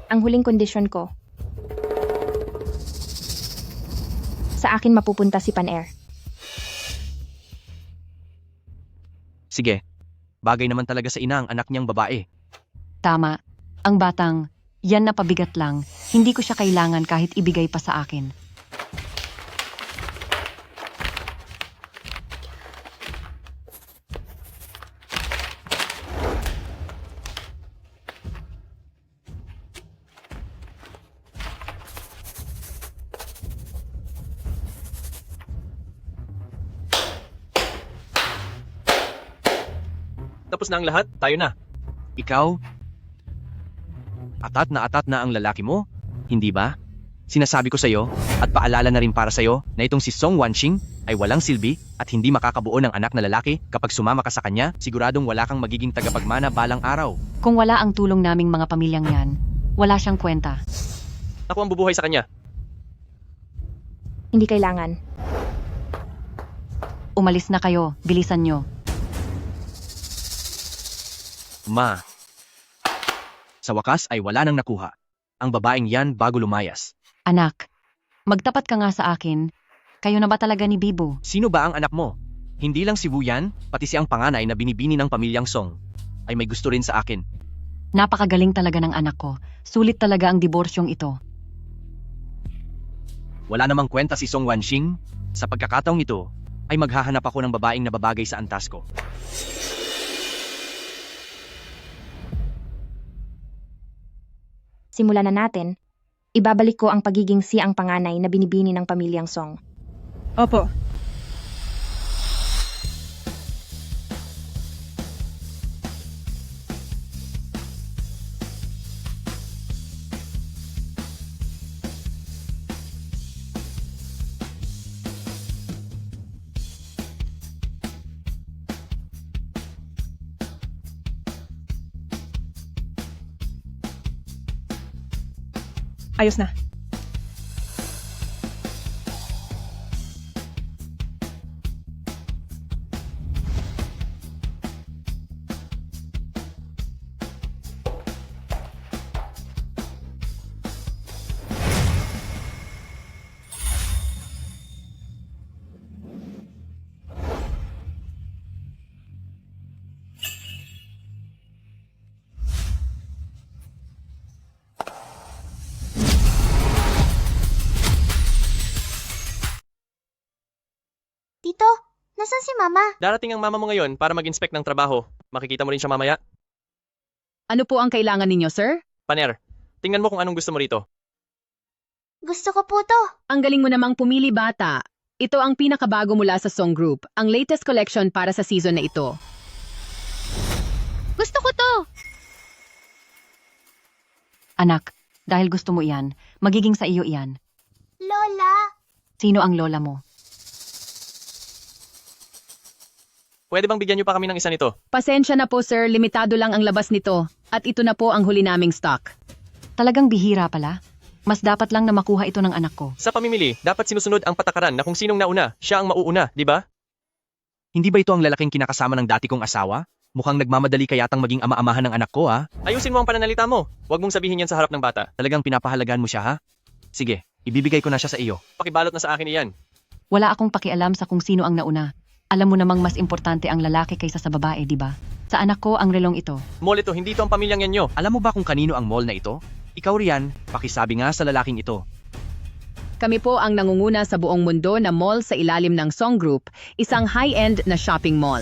Ang huling kondisyon ko, sa akin mapupunta si Pan-Er. Sige, bagay naman talaga sa ina ang anak niyang babae. Tama. Ang batang, yan na pabigat lang, hindi ko siya kailangan kahit ibigay pa sa akin. Tapos na ang lahat, tayo na. Ikaw? Atat na ang lalaki mo? Hindi ba? Sinasabi ko sa'yo, at paalala na rin para sa'yo, na itong si Song Wanxing ay walang silbi at hindi makakabuo ng anak na lalaki. Kapag sumama ka sa kanya, siguradong wala kang magiging tagapagmana balang araw. Kung wala ang tulong naming mga pamilyang yan, wala siyang kwenta. Ako ang bubuhay sa kanya. Hindi kailangan. Umalis na kayo, bilisan nyo. Ma. Sa wakas ay wala nang nakuha. Ang babaeng yan bago lumayas. Anak, magtapat ka nga sa akin, Kayo na ba talaga ni Bibo? Sino ba ang anak mo? Hindi lang si Wu Yan, pati si ang panganay na binibini ng pamilyang Song. Ay may gusto rin sa akin. Napakagaling talaga ng anak ko. Sulit talaga ang diborsyong ito. Wala namang kwenta si Song Wanxing. Sa pagkakataong ito, ay maghahanap ako ng babaeng nababagay sa antas ko. Simulan na natin. Ibabalik ko ang pagiging si ang panganay na binibini ng pamilyang Song. Opo. Ayos na. Tito, nasan si Mama? Darating ang mama mo ngayon para mag-inspect ng trabaho. Makikita mo rin siya mamaya. Ano po ang kailangan ninyo, sir? Paner, tingnan mo kung anong gusto mo rito. Gusto ko po to. Ang galing mo namang pumili, bata. Ito ang pinakabago mula sa Song Group, ang latest collection para sa season na ito. Gusto ko to! Anak, dahil gusto mo iyan, magiging sa iyo iyan. Lola, Sino ang lola mo? Pwede bang bigyan niyo pa kami ng isa nito? Pasensya na po, sir. Limitado lang ang labas nito. At ito na po ang huli naming stock. Talagang bihira pala. Mas dapat lang na makuha ito ng anak ko. Sa pamimili, dapat sinusunod ang patakaran na kung sinong nauna, siya ang mauuna, di ba? Hindi ba ito ang lalaking kinakasama ng dati kong asawa? Mukhang nagmamadali ka yatang maging ama-amahan ng anak ko, ha? Ayusin mo ang pananalita mo. Huwag mong sabihin yan sa harap ng bata. Talagang pinapahalagan mo siya, ha? Sige, ibibigay ko na siya sa iyo. Pakibalot na sa akin iyan. Wala akong pakialam sa kung sino ang nauna. Alam mo namang mas importante ang lalaki kaysa sa babae, di ba? Sa anak ko ang relong ito. Mall ito, hindi ito ang pamilyang yan nyo. Alam mo ba kung kanino ang mall na ito? Ikaw riyan, pakisabi nga sa lalaking ito. Kami po ang nangunguna sa buong mundo na mall sa ilalim ng Song Group, isang high-end na shopping mall.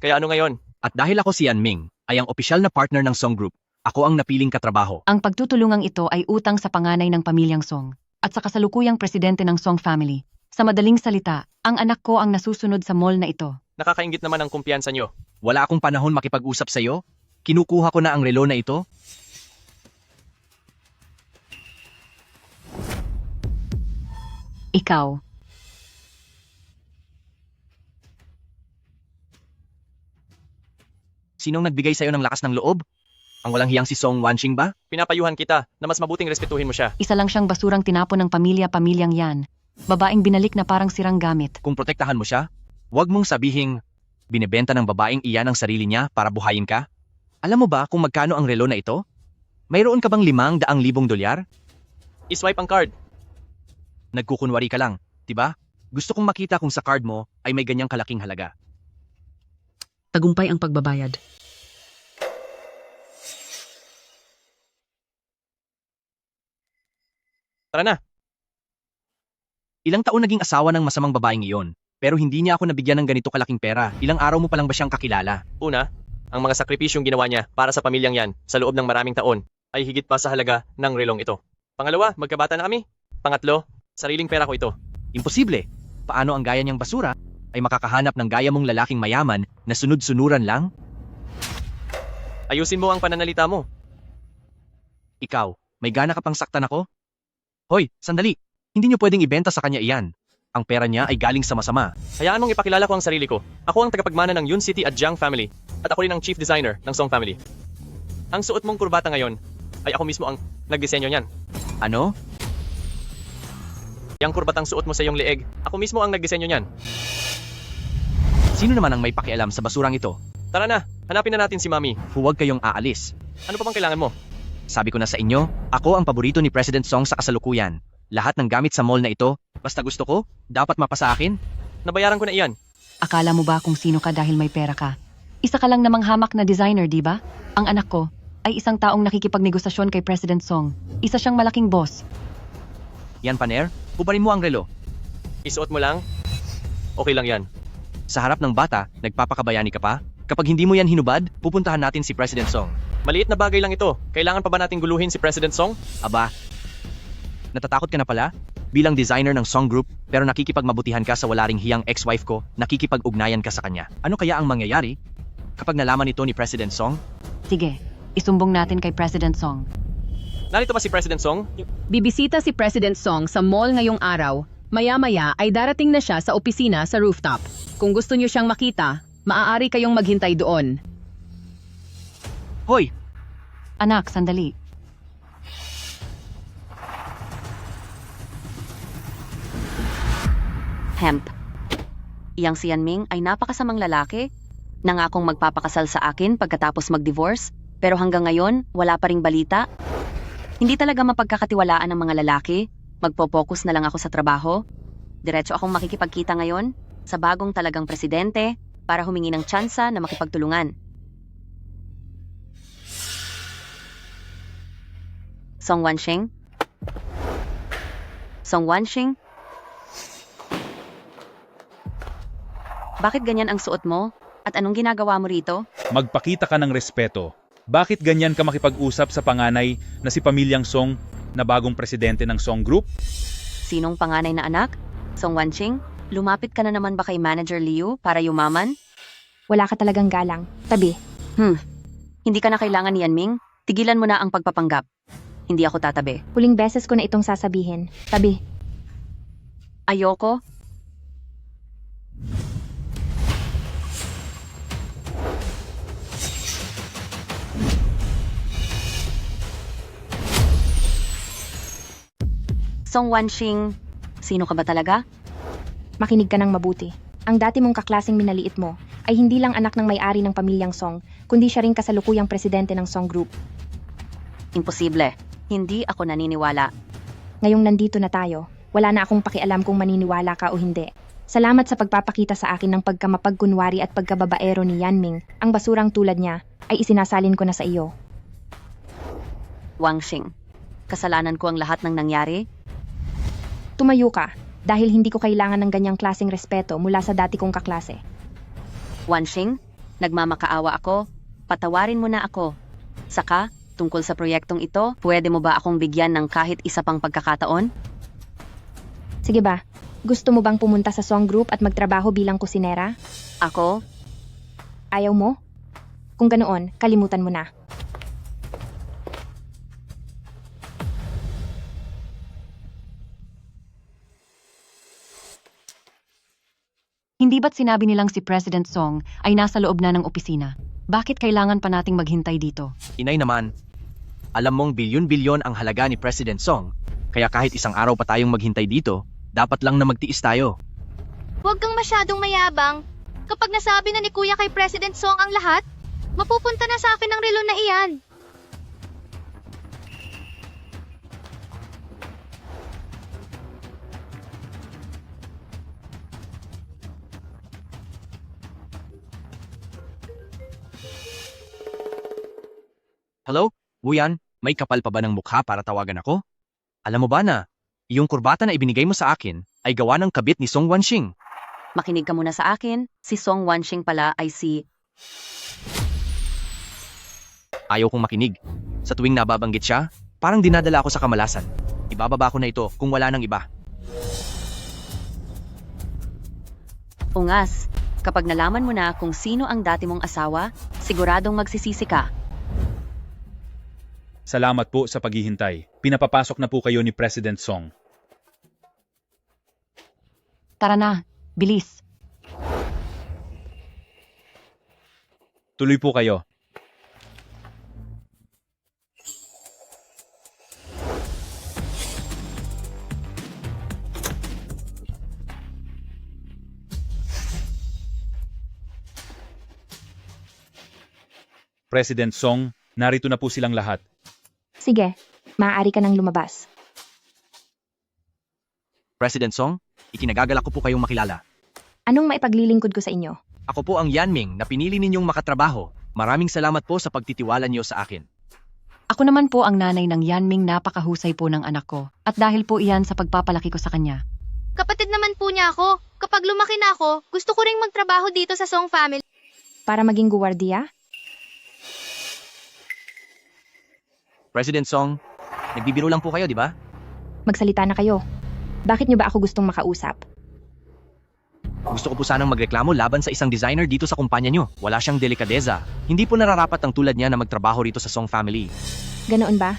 Kaya ano ngayon? At dahil ako si Yan Ming, ay ang opisyal na partner ng Song Group, ako ang napiling katrabaho. Ang pagtutulungang ito ay utang sa panganay ng pamilyang Song at sa kasalukuyang presidente ng Song family. Sa madaling salita, ang anak ko ang nasusunod sa mall na ito. Nakakaingit naman ang kumpiyansa nyo. Wala akong panahon makipag-usap sa iyo. Kinukuha ko na ang relo na ito. Ikaw. Sinong nagbigay sa iyo ng lakas ng loob? Ang walang hiyang si Song Wanxing ba? Pinapayuhan kita na mas mabuting respetuhin mo siya. Isa lang siyang basurang tinapon ng pamilyang yan. Babaeng binalik na parang sirang gamit. Kung protektahan mo siya, huwag mong sabihing binebenta ng babaeng iyan ang sarili niya para buhayin ka. Alam mo ba kung magkano ang relo na ito? Mayroon ka bang 500,000 dolyar? I-swipe ang card. Nagkukunwari ka lang, diba? Gusto kong makita kung sa card mo ay may ganyang kalaking halaga. Tagumpay ang pagbabayad. Tara na. Ilang taon naging asawa ng masamang babaeng iyon, pero hindi niya ako nabigyan ng ganito kalaking pera. Ilang araw mo pa lang ba siyang kakilala? Una, ang mga sakripisyong ginawa niya para sa pamilyang yan sa loob ng maraming taon ay higit pa sa halaga ng relong ito. Pangalawa, magkabata na kami. Pangatlo, sariling pera ko ito. Imposible. Paano ang gaya niyang basura ay makakahanap ng gaya mong lalaking mayaman na sunod-sunuran lang? Ayusin mo ang pananalita mo. Ikaw, may gana ka pang saktan ako? Hoy, sandali. Hindi niyo pwedeng ibenta sa kanya iyan. Ang pera niya ay galing sa masama. Hayaan mong ipakilala ko ang sarili ko. Ako ang tagapagmana ng Yun City at Jiang family. At ako rin ang chief designer ng Song family. Ang suot mong kurbata ngayon ay ako mismo ang nagdisenyo niyan. Ano? Yang kurbatang suot mo sa iyong leeg, ako mismo ang nagdisenyo niyan. Sino naman ang may pakialam sa basurang ito? Tara na, hanapin na natin si Mami. Huwag kayong aalis. Ano pa bang kailangan mo? Sabi ko na sa inyo, ako ang paborito ni President Song sa kasalukuyan. Lahat ng gamit sa mall na ito, basta gusto ko, dapat mapasa akin. Nabayaran ko na iyan. Akala mo ba kung sino ka dahil may pera ka? Isa ka lang namang hamak na designer, di ba? Ang anak ko ay isang taong nakikipagnegosasyon kay President Song. Isa siyang malaking boss. Yan paner, hubarin mo ang relo. Isuot mo lang? Okay lang yan. Sa harap ng bata, nagpapakabayani ka pa? Kapag hindi mo yan hinubad, pupuntahan natin si President Song. Maliit na bagay lang ito. Kailangan pa ba nating guluhin si President Song? Aba, natatakot ka na pala? Bilang designer ng Song Group, pero nakikipagmabutihan ka sa wala ring hiyang ex-wife ko, nakikipag-ugnayan ka sa kanya. Ano kaya ang mangyayari kapag nalaman ito ni President Song? Sige, isumbong natin kay President Song. Narito ba si President Song? Bibisita si President Song sa mall ngayong araw. Maya-maya ay darating na siya sa opisina sa rooftop. Kung gusto niyo siyang makita, maaari kayong maghintay doon. Hoy! Anak, sandali. Hemp. Iyang si Yanming ay napakasamang lalaki. Nangakong magpapakasal sa akin pagkatapos mag-divorce, pero hanggang ngayon, wala pa ring balita. Hindi talaga mapagkakatiwalaan ng mga lalaki. Magpo-focus na lang ako sa trabaho. Diretso akong makikipagkita ngayon sa bagong talagang presidente para humingi ng tsansa na makipagtulungan. Song Wanshing? Song Wanshing? Bakit ganyan ang suot mo? At anong ginagawa mo rito? Magpakita ka ng respeto. Bakit ganyan ka makipag-usap sa panganay na si Pamilyang Song na bagong presidente ng Song Group? Sinong panganay na anak? Song Wanshing? Lumapit ka na naman ba kay Manager Liu para yumaman? Wala ka talagang galang. Tabi. Hindi ka na kailangan ni Yanming. Tigilan mo na ang pagpapanggap. Hindi ako tatabi. Huling beses ko na itong sasabihin. Tabi. Ayoko. Song Wanshing, sino ka ba talaga? Makinig ka ng mabuti. Ang dati mong kaklaseng minaliit mo ay hindi lang anak ng may-ari ng pamilyang Song, kundi siya rin kasalukuyang presidente ng Song Group. Imposible. Hindi ako naniniwala. Ngayong nandito na tayo, wala na akong pakialam kung maniniwala ka o hindi. Salamat sa pagpapakita sa akin ng pagkamapagkunwari at pagkababaero ni Yanming. Ang basurang tulad niya ay isinasalin ko na sa iyo. Wanshing, kasalanan ko ang lahat ng nangyari? Tumayo ka, dahil hindi ko kailangan ng ganyang klaseng respeto mula sa dati kong kaklase. Wanshing, nagmamakaawa ako. Patawarin mo na ako. Saka, tungkol sa proyektong ito, pwede mo ba akong bigyan ng kahit isa pang pagkakataon? Sige ba, gusto mo bang pumunta sa Song Group at magtrabaho bilang kusinera? Ako? Ayaw mo? Kung ganoon, kalimutan mo na. Hindi ba't sinabi nilang si President Song ay nasa loob na ng opisina? Bakit kailangan pa nating maghintay dito? Inay naman, alam mong bilyon-bilyon ang halaga ni President Song, kaya kahit isang araw pa tayong maghintay dito, dapat lang na magtiis tayo. Huwag kang masyadong mayabang. Kapag nasabi na ni Kuya kay President Song ang lahat, mapupunta na sa akin ang relo na iyan. Hello? Wuyan, may kapal pa ba ng mukha para tawagan ako? Alam mo ba na, yung kurbata na ibinigay mo sa akin ay gawa ng kabit ni Song Wanshing. Makinig ka muna sa akin. Si Song Wanshing pala ay si... Ayaw kong makinig. Sa tuwing nababanggit siya, parang dinadala ako sa kamalasan. Ibababa ko na ito kung wala nang iba. Ungas, kapag nalaman mo na kung sino ang dati mong asawa, siguradong magsisisi ka. Salamat po sa paghihintay. Pinapapasok na po kayo ni President Song. Tara na, bilis. Tuloy po kayo. President Song, narito na po silang lahat. Sige, maaari ka nang lumabas. President Song, ikinagagalak ko po kayong makilala. Anong maipaglilingkod ko sa inyo? Ako po ang Yanming na pinili ninyong makatrabaho. Maraming salamat po sa pagtitiwala niyo sa akin. Ako naman po ang nanay ng Yanming, napakahusay po ng anak ko. At dahil po iyan sa pagpapalaki ko sa kanya. Kapatid naman po niya ako. Kapag lumaki na ako, gusto ko ring magtrabaho dito sa Song family. Para maging guwardiya? President Song, nagbibiro lang po kayo, di ba? Magsalita na kayo. Bakit niyo ba ako gustong makausap? Gusto ko po sanang magreklamo laban sa isang designer dito sa kumpanya nyo. Wala siyang delikadeza. Hindi po nararapat ang tulad niya na magtrabaho rito sa Song family. Ganoon ba?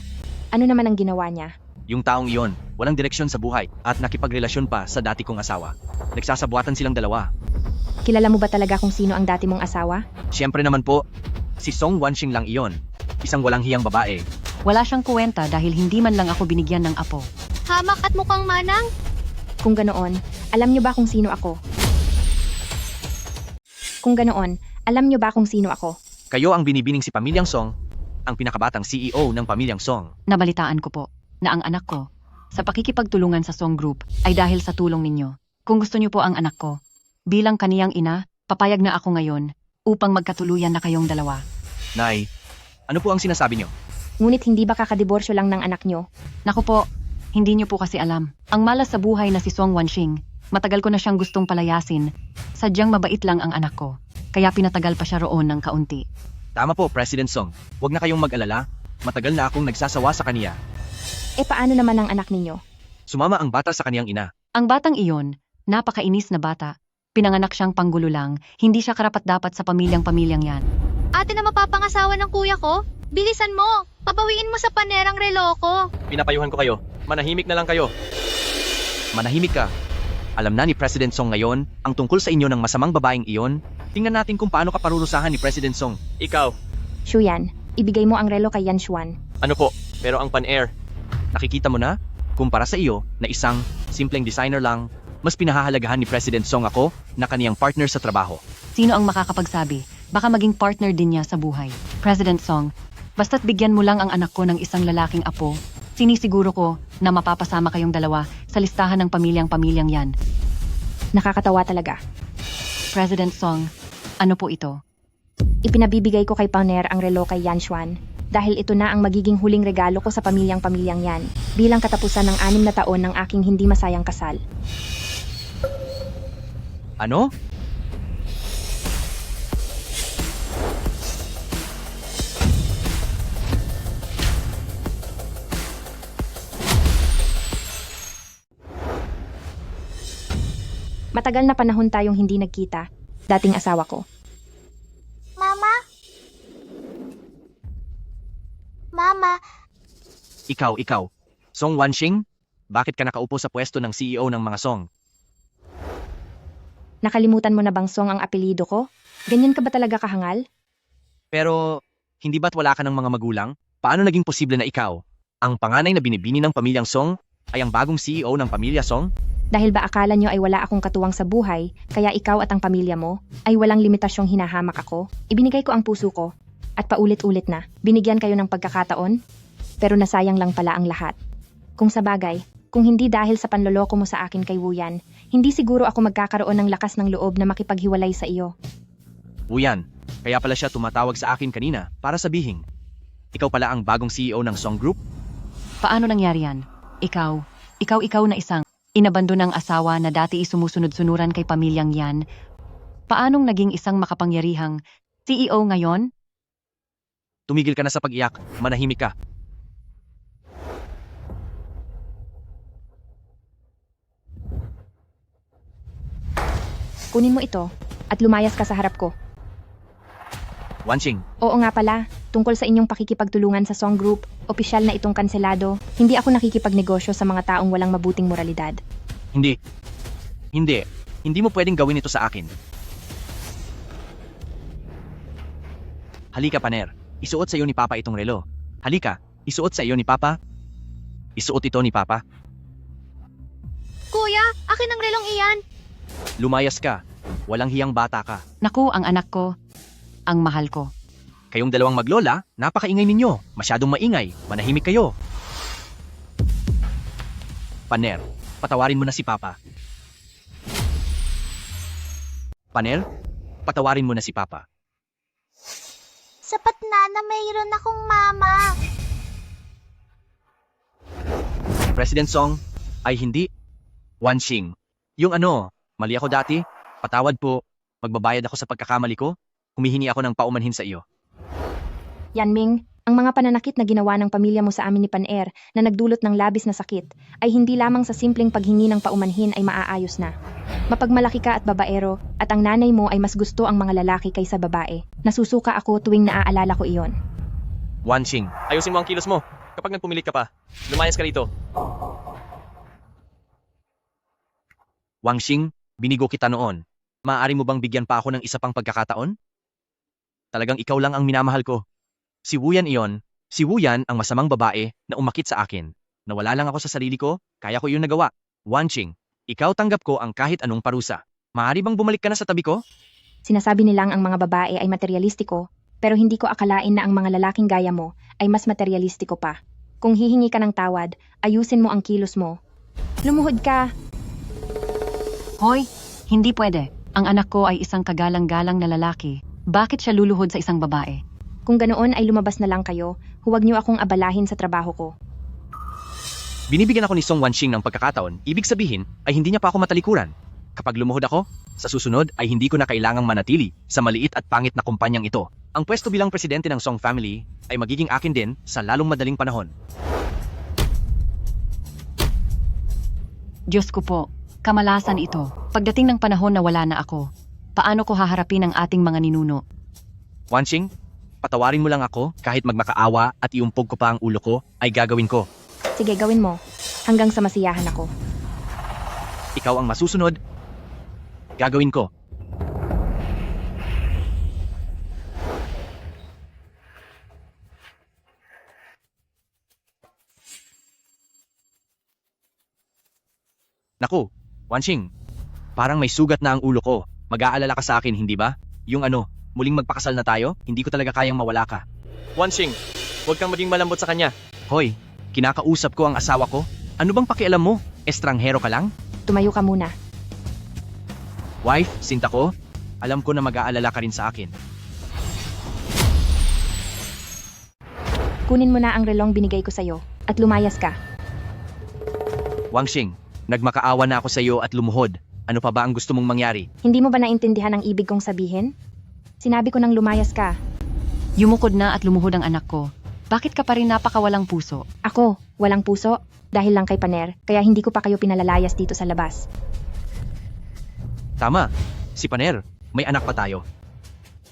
Ano naman ang ginawa niya? Yung taong iyon, walang direksyon sa buhay at nakipagrelasyon pa sa dati kong asawa. Nagsasabuatan silang dalawa. Kilala mo ba talaga kung sino ang dati mong asawa? Siyempre naman po, si Song Wanxing lang iyon. Isang walang hiyang babae. Wala siyang kwenta dahil hindi man lang ako binigyan ng apo. Hamak at mukhang manang. Kung ganoon, alam niyo ba kung sino ako? Kung ganoon, alam niyo ba kung sino ako? Kayo ang binibining si Pamilyang Song, ang pinakabatang CEO ng Pamilyang Song. Nabalitaan ko po na ang anak ko sa pakikipagtulungan sa Song Group ay dahil sa tulong ninyo. Kung gusto niyo po ang anak ko, bilang kaniyang ina, papayag na ako ngayon upang magkatuluyan na kayong dalawa. Nay, ano po ang sinasabi niyo? Ngunit hindi ba kakadiborsyo lang ng anak niyo? Naku po, hindi niyo po kasi alam. Ang malas sa buhay na si Song Wanxing, matagal ko na siyang gustong palayasin. Sadyang mabait lang ang anak ko, kaya pinatagal pa siya roon ng kaunti. Tama po, President Song. Huwag na kayong mag-alala. Matagal na akong nagsasawa sa kaniya. E paano naman ang anak ninyo? Sumama ang bata sa kaniyang ina. Ang batang iyon, napakainis na bata. Pinanganak siyang panggulo lang, hindi siya karapat-dapat sa pamilyang yan. Ate na mapapangasawa ng kuya ko? Bilisan mo! Pabawiin mo sa panerang relo ko! Pinapayuhan ko kayo. Manahimik na lang kayo. Manahimik ka. Alam na ni President Song ngayon ang tungkol sa inyo ng masamang babaeng iyon. Tingnan natin kung paano ka parurusahan ni President Song. Ikaw, Shuyan, ibigay mo ang relo kay Yan Xuan. ano po? Pero ang pan-air, Nakikita mo na? Kumpara sa iyo na isang simpleng designer lang, mas pinahahalagahan ni President Song ako na kaniyang partner sa trabaho. Sino ang makakapagsabi? Baka maging partner din niya sa buhay. President Song, basta't bigyan mo lang ang anak ko ng isang lalaking apo, sinisiguro ko na mapapasama kayong dalawa sa listahan ng pamilyang yan. Nakakatawa talaga. President Song, ano po ito? Ipinabibigay ko kay Paner ang relo kay Yan Xuan dahil ito na ang magiging huling regalo ko sa pamilyang yan bilang katapusan ng 6 na taon ng aking hindi masayang kasal. Ano? Matagal na panahon tayong hindi nagkita, dating asawa ko. Mama? Mama, Ikaw. Song Wanxing? Bakit ka nakaupo sa pwesto ng CEO ng mga Song? Nakalimutan mo na bang Song ang apelyido ko? Ganyan ka ba talaga kahangal? Pero, hindi ba't wala ka ng mga magulang? Paano naging posible na ikaw, ang panganay na binibini ng pamilyang Song, ay ang bagong CEO ng pamilya Song? Dahil ba akala nyo ay wala akong katuwang sa buhay, kaya ikaw at ang pamilya mo ay walang limitasyong hinahamak ako? Ibinigay ko ang puso ko, at paulit-ulit na, binigyan kayo ng pagkakataon, pero nasayang lang pala ang lahat. Kung sa bagay, kung hindi dahil sa panloloko mo sa akin kay Wuyan, hindi siguro ako magkakaroon ng lakas ng loob na makipaghiwalay sa iyo. Wuyan, kaya pala siya tumatawag sa akin kanina para sabihin, ikaw pala ang bagong CEO ng Song Group? Paano nangyari yan? Ikaw na isang inabandonang asawa na dati sumusunod-sunuran kay pamilyang yan. Paanong naging isang makapangyarihang CEO ngayon? Tumigil ka na sa pag-iyak, manahimik ka. Kunin mo ito, at lumayas ka sa harap ko. Wanxing, Oo nga pala, tungkol sa inyong pakikipagtulungan sa Song Group, opisyal na itong kanselado, hindi ako nakikipagnegosyo sa mga taong walang mabuting moralidad. hindi. Hindi mo pwedeng gawin ito sa akin. Halika, Paner. Isuot sa iyo ni Papa itong relo. Halika, isuot sa iyo ni Papa. Isuot ito ni Papa. Kuya, akin ang relong iyan! Lumayas ka. Walang hiyang bata ka. Naku, ang anak ko, ang mahal ko. Kayong dalawang maglola, napakaingay ninyo. Masyadong maingay. Manahimik kayo. Paner, patawarin mo na si Papa. Paner, patawarin mo na si Papa. Sapat na mayroon akong mama. President Song, ay hindi. Wanxing. Yung ano, mali ako dati. Patawad po. Magbabayad ako sa pagkakamali ko. Humihingi ako ng paumanhin sa iyo. Yanming, ang mga pananakit na ginawa ng pamilya mo sa amin ni Pan-er na nagdulot ng labis na sakit ay hindi lamang sa simpleng paghingi ng paumanhin ay maaayos na. Mapagmalaki ka at babaero at ang nanay mo ay mas gusto ang mga lalaki kaysa babae. Nasusuka ako tuwing naaalala ko iyon. Wanxing, Ayusin mo ang kilos mo. Kapag nagpumilit ka pa, lumayas ka rito. Wanxing, binigo kita noon. Maaari mo bang bigyan pa ako ng isa pang pagkakataon? Talagang ikaw lang ang minamahal ko. Si Wuyan iyon. Si Wuyan ang masamang babae na umakit sa akin. Nawala lang ako sa sarili ko, kaya ko iyon nagawa. Wanxing, ikaw tanggap ko ang kahit anong parusa. Maaari bang bumalik ka na sa tabi ko? Sinasabi nilang ang mga babae ay materialistiko, pero hindi ko akalain na ang mga lalaking gaya mo ay mas materialistiko pa. Kung hihingi ka ng tawad, ayusin mo ang kilos mo. Lumuhod ka! Hoy, hindi pwede. Ang anak ko ay isang kagalang-galang na lalaki. Bakit siya luluhod sa isang babae? Kung ganoon ay lumabas na lang kayo, huwag niyo akong abalahin sa trabaho ko. Binibigyan ako ni Song Wanxing ng pagkakataon, ibig sabihin ay hindi niya pa ako matalikuran. Kapag lumuhod ako, sa susunod ay hindi ko na kailangang manatili sa maliit at pangit na kumpanyang ito. Ang pwesto bilang presidente ng Song family ay magiging akin din sa lalong madaling panahon. Diyos ko po, kamalasan ito. Pagdating ng panahon na wala na ako, paano ko haharapin ang ating mga ninuno? Wanxing, patawarin mo lang ako kahit magmakaawa at iumpog ko pa ang ulo ko ay gagawin ko. Sige, gawin mo. Hanggang sa masiyahan ako. Ikaw ang masusunod. Gagawin ko. Naku, Wanxing, parang may sugat na ang ulo ko. Mag-aalala ka sa akin, hindi ba? Yung ano, muling magpakasal na tayo, hindi ko talaga kayang mawala ka. Wanxing, huwag kang maging malambot sa kanya. Hoy, kinakausap ko ang asawa ko. Ano bang pakialam mo? Estranghero ka lang? Tumayo ka muna. Wife, sinta ko, alam ko na mag-aalala ka rin sa akin. Kunin mo na ang relong binigay ko sa'yo at lumayas ka. Wanxing, nagmakaawa na ako sa iyo at lumuhod. Ano pa ba ang gusto mong mangyari? Hindi mo ba naintindihan ang ibig kong sabihin? Sinabi ko nang lumayas ka. Yumukod na at lumuhod ang anak ko. Bakit ka pa rin napakawalang puso? Ako, walang puso? Dahil lang kay Paner, kaya hindi ko pa kayo pinalalayas dito sa labas. Tama, si Paner, may anak pa tayo.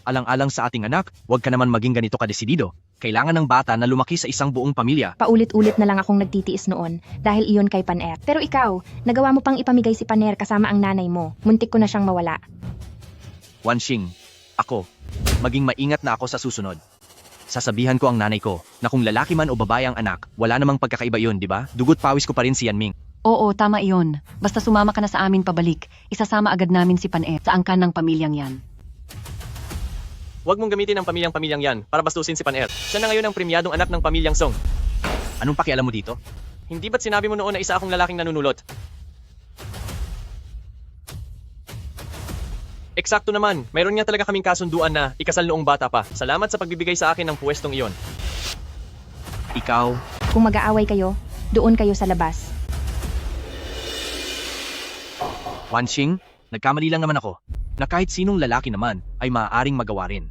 Alang-alang sa ating anak, huwag ka naman maging ganito kadesidido. Kailangan ng bata na lumaki sa isang buong pamilya. Paulit-ulit na lang akong nagtitiis noon dahil iyon kay Paner. Pero ikaw, nagawa mo pang ipamigay si Paner kasama ang nanay mo. Muntik ko na siyang mawala. Wanxing, ako, maging maingat na ako sa susunod. Sasabihan ko ang nanay ko na kung lalaki man o babae ang anak, wala namang pagkakaiba yun, di ba? Dugot pawis ko pa rin si Yanming. Oo, tama iyon. Basta sumama ka na sa amin pabalik, isasama agad namin si Pan-er sa angkan ng pamilyang yan. Huwag mong gamitin ang pamilyang yan para bastusin si Pan-er. Siya na ngayon ang premyadong anak ng pamilyang Song. Anong pakialam mo dito? Hindi ba't sinabi mo noon na isa akong lalaking nanunulot? Eksakto naman, mayroon nga talaga kaming kasunduan na ikasal noong bata pa. Salamat sa pagbibigay sa akin ng puwestong iyon. Ikaw, Kung mag-aaway kayo, doon kayo sa labas. Wanxing, nagkamali lang naman ako na kahit sinong lalaki naman ay maaaring magawa rin.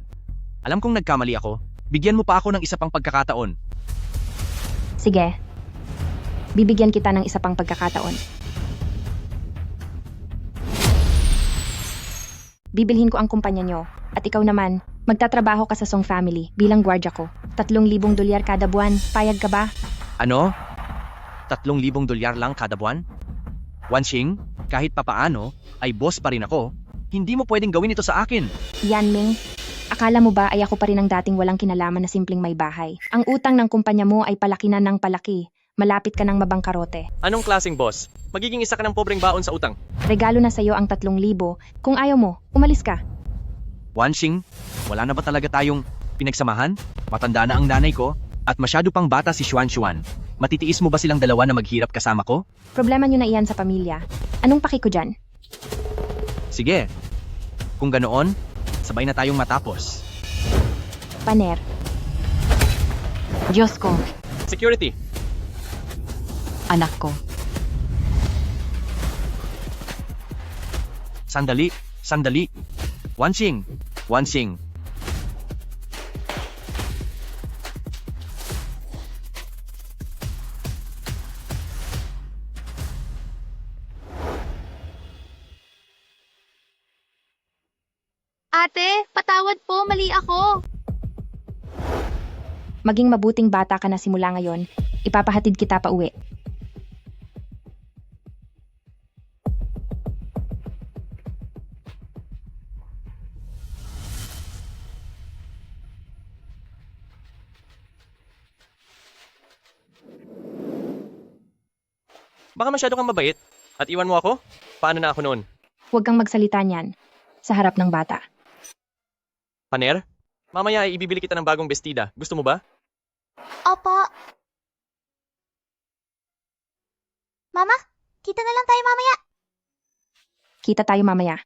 Alam kong nagkamali ako, bigyan mo pa ako ng isa pang pagkakataon. Sige. Bibigyan kita ng isa pang pagkakataon. Bibilhin ko ang kumpanya nyo. At ikaw naman, magtatrabaho ka sa Song family bilang gwardya ko. 3,000 dolyar kada buwan. Payag ka ba? Ano? 3,000 dolyar lang kada buwan? Wanxing, kahit papaano, ay boss pa rin ako. Hindi mo pwedeng gawin ito sa akin. Yanming, akala mo ba ay ako pa rin ang dating walang kinalaman na simpleng may bahay? Ang utang ng kumpanya mo ay palaki na ng palaki. Malapit ka ng mabangkarote. Anong klaseng boss? Magiging isa ka ng pobreng baon sa utang. Regalo na sa'yo ang 3,000. Kung ayaw mo, umalis ka. Wanxing, wala na ba talaga tayong pinagsamahan? Matanda na ang nanay ko, at masyado pang bata si Xuan Xuan. Matitiis mo ba silang dalawa na maghirap kasama ko? Problema nyo na iyan sa pamilya. Anong paki ko dyan? Sige. Kung ganoon, sabay na tayong matapos. Paner. Diyos ko, Security. anak ko. Sandali, sandali. Wansing, Wansing. Ate, patawad po, mali ako. Maging mabuting bata ka na simula ngayon. Ipapahatid kita pa uwi. Baka masyado kang mabait. At iwan mo ako? Paano na ako noon? Huwag kang magsalita niyan sa harap ng bata. Paner? Mamaya ay ibibili kita ng bagong bestida. Gusto mo ba? Opo. Mama, kita na lang tayo mamaya. Kita tayo mamaya.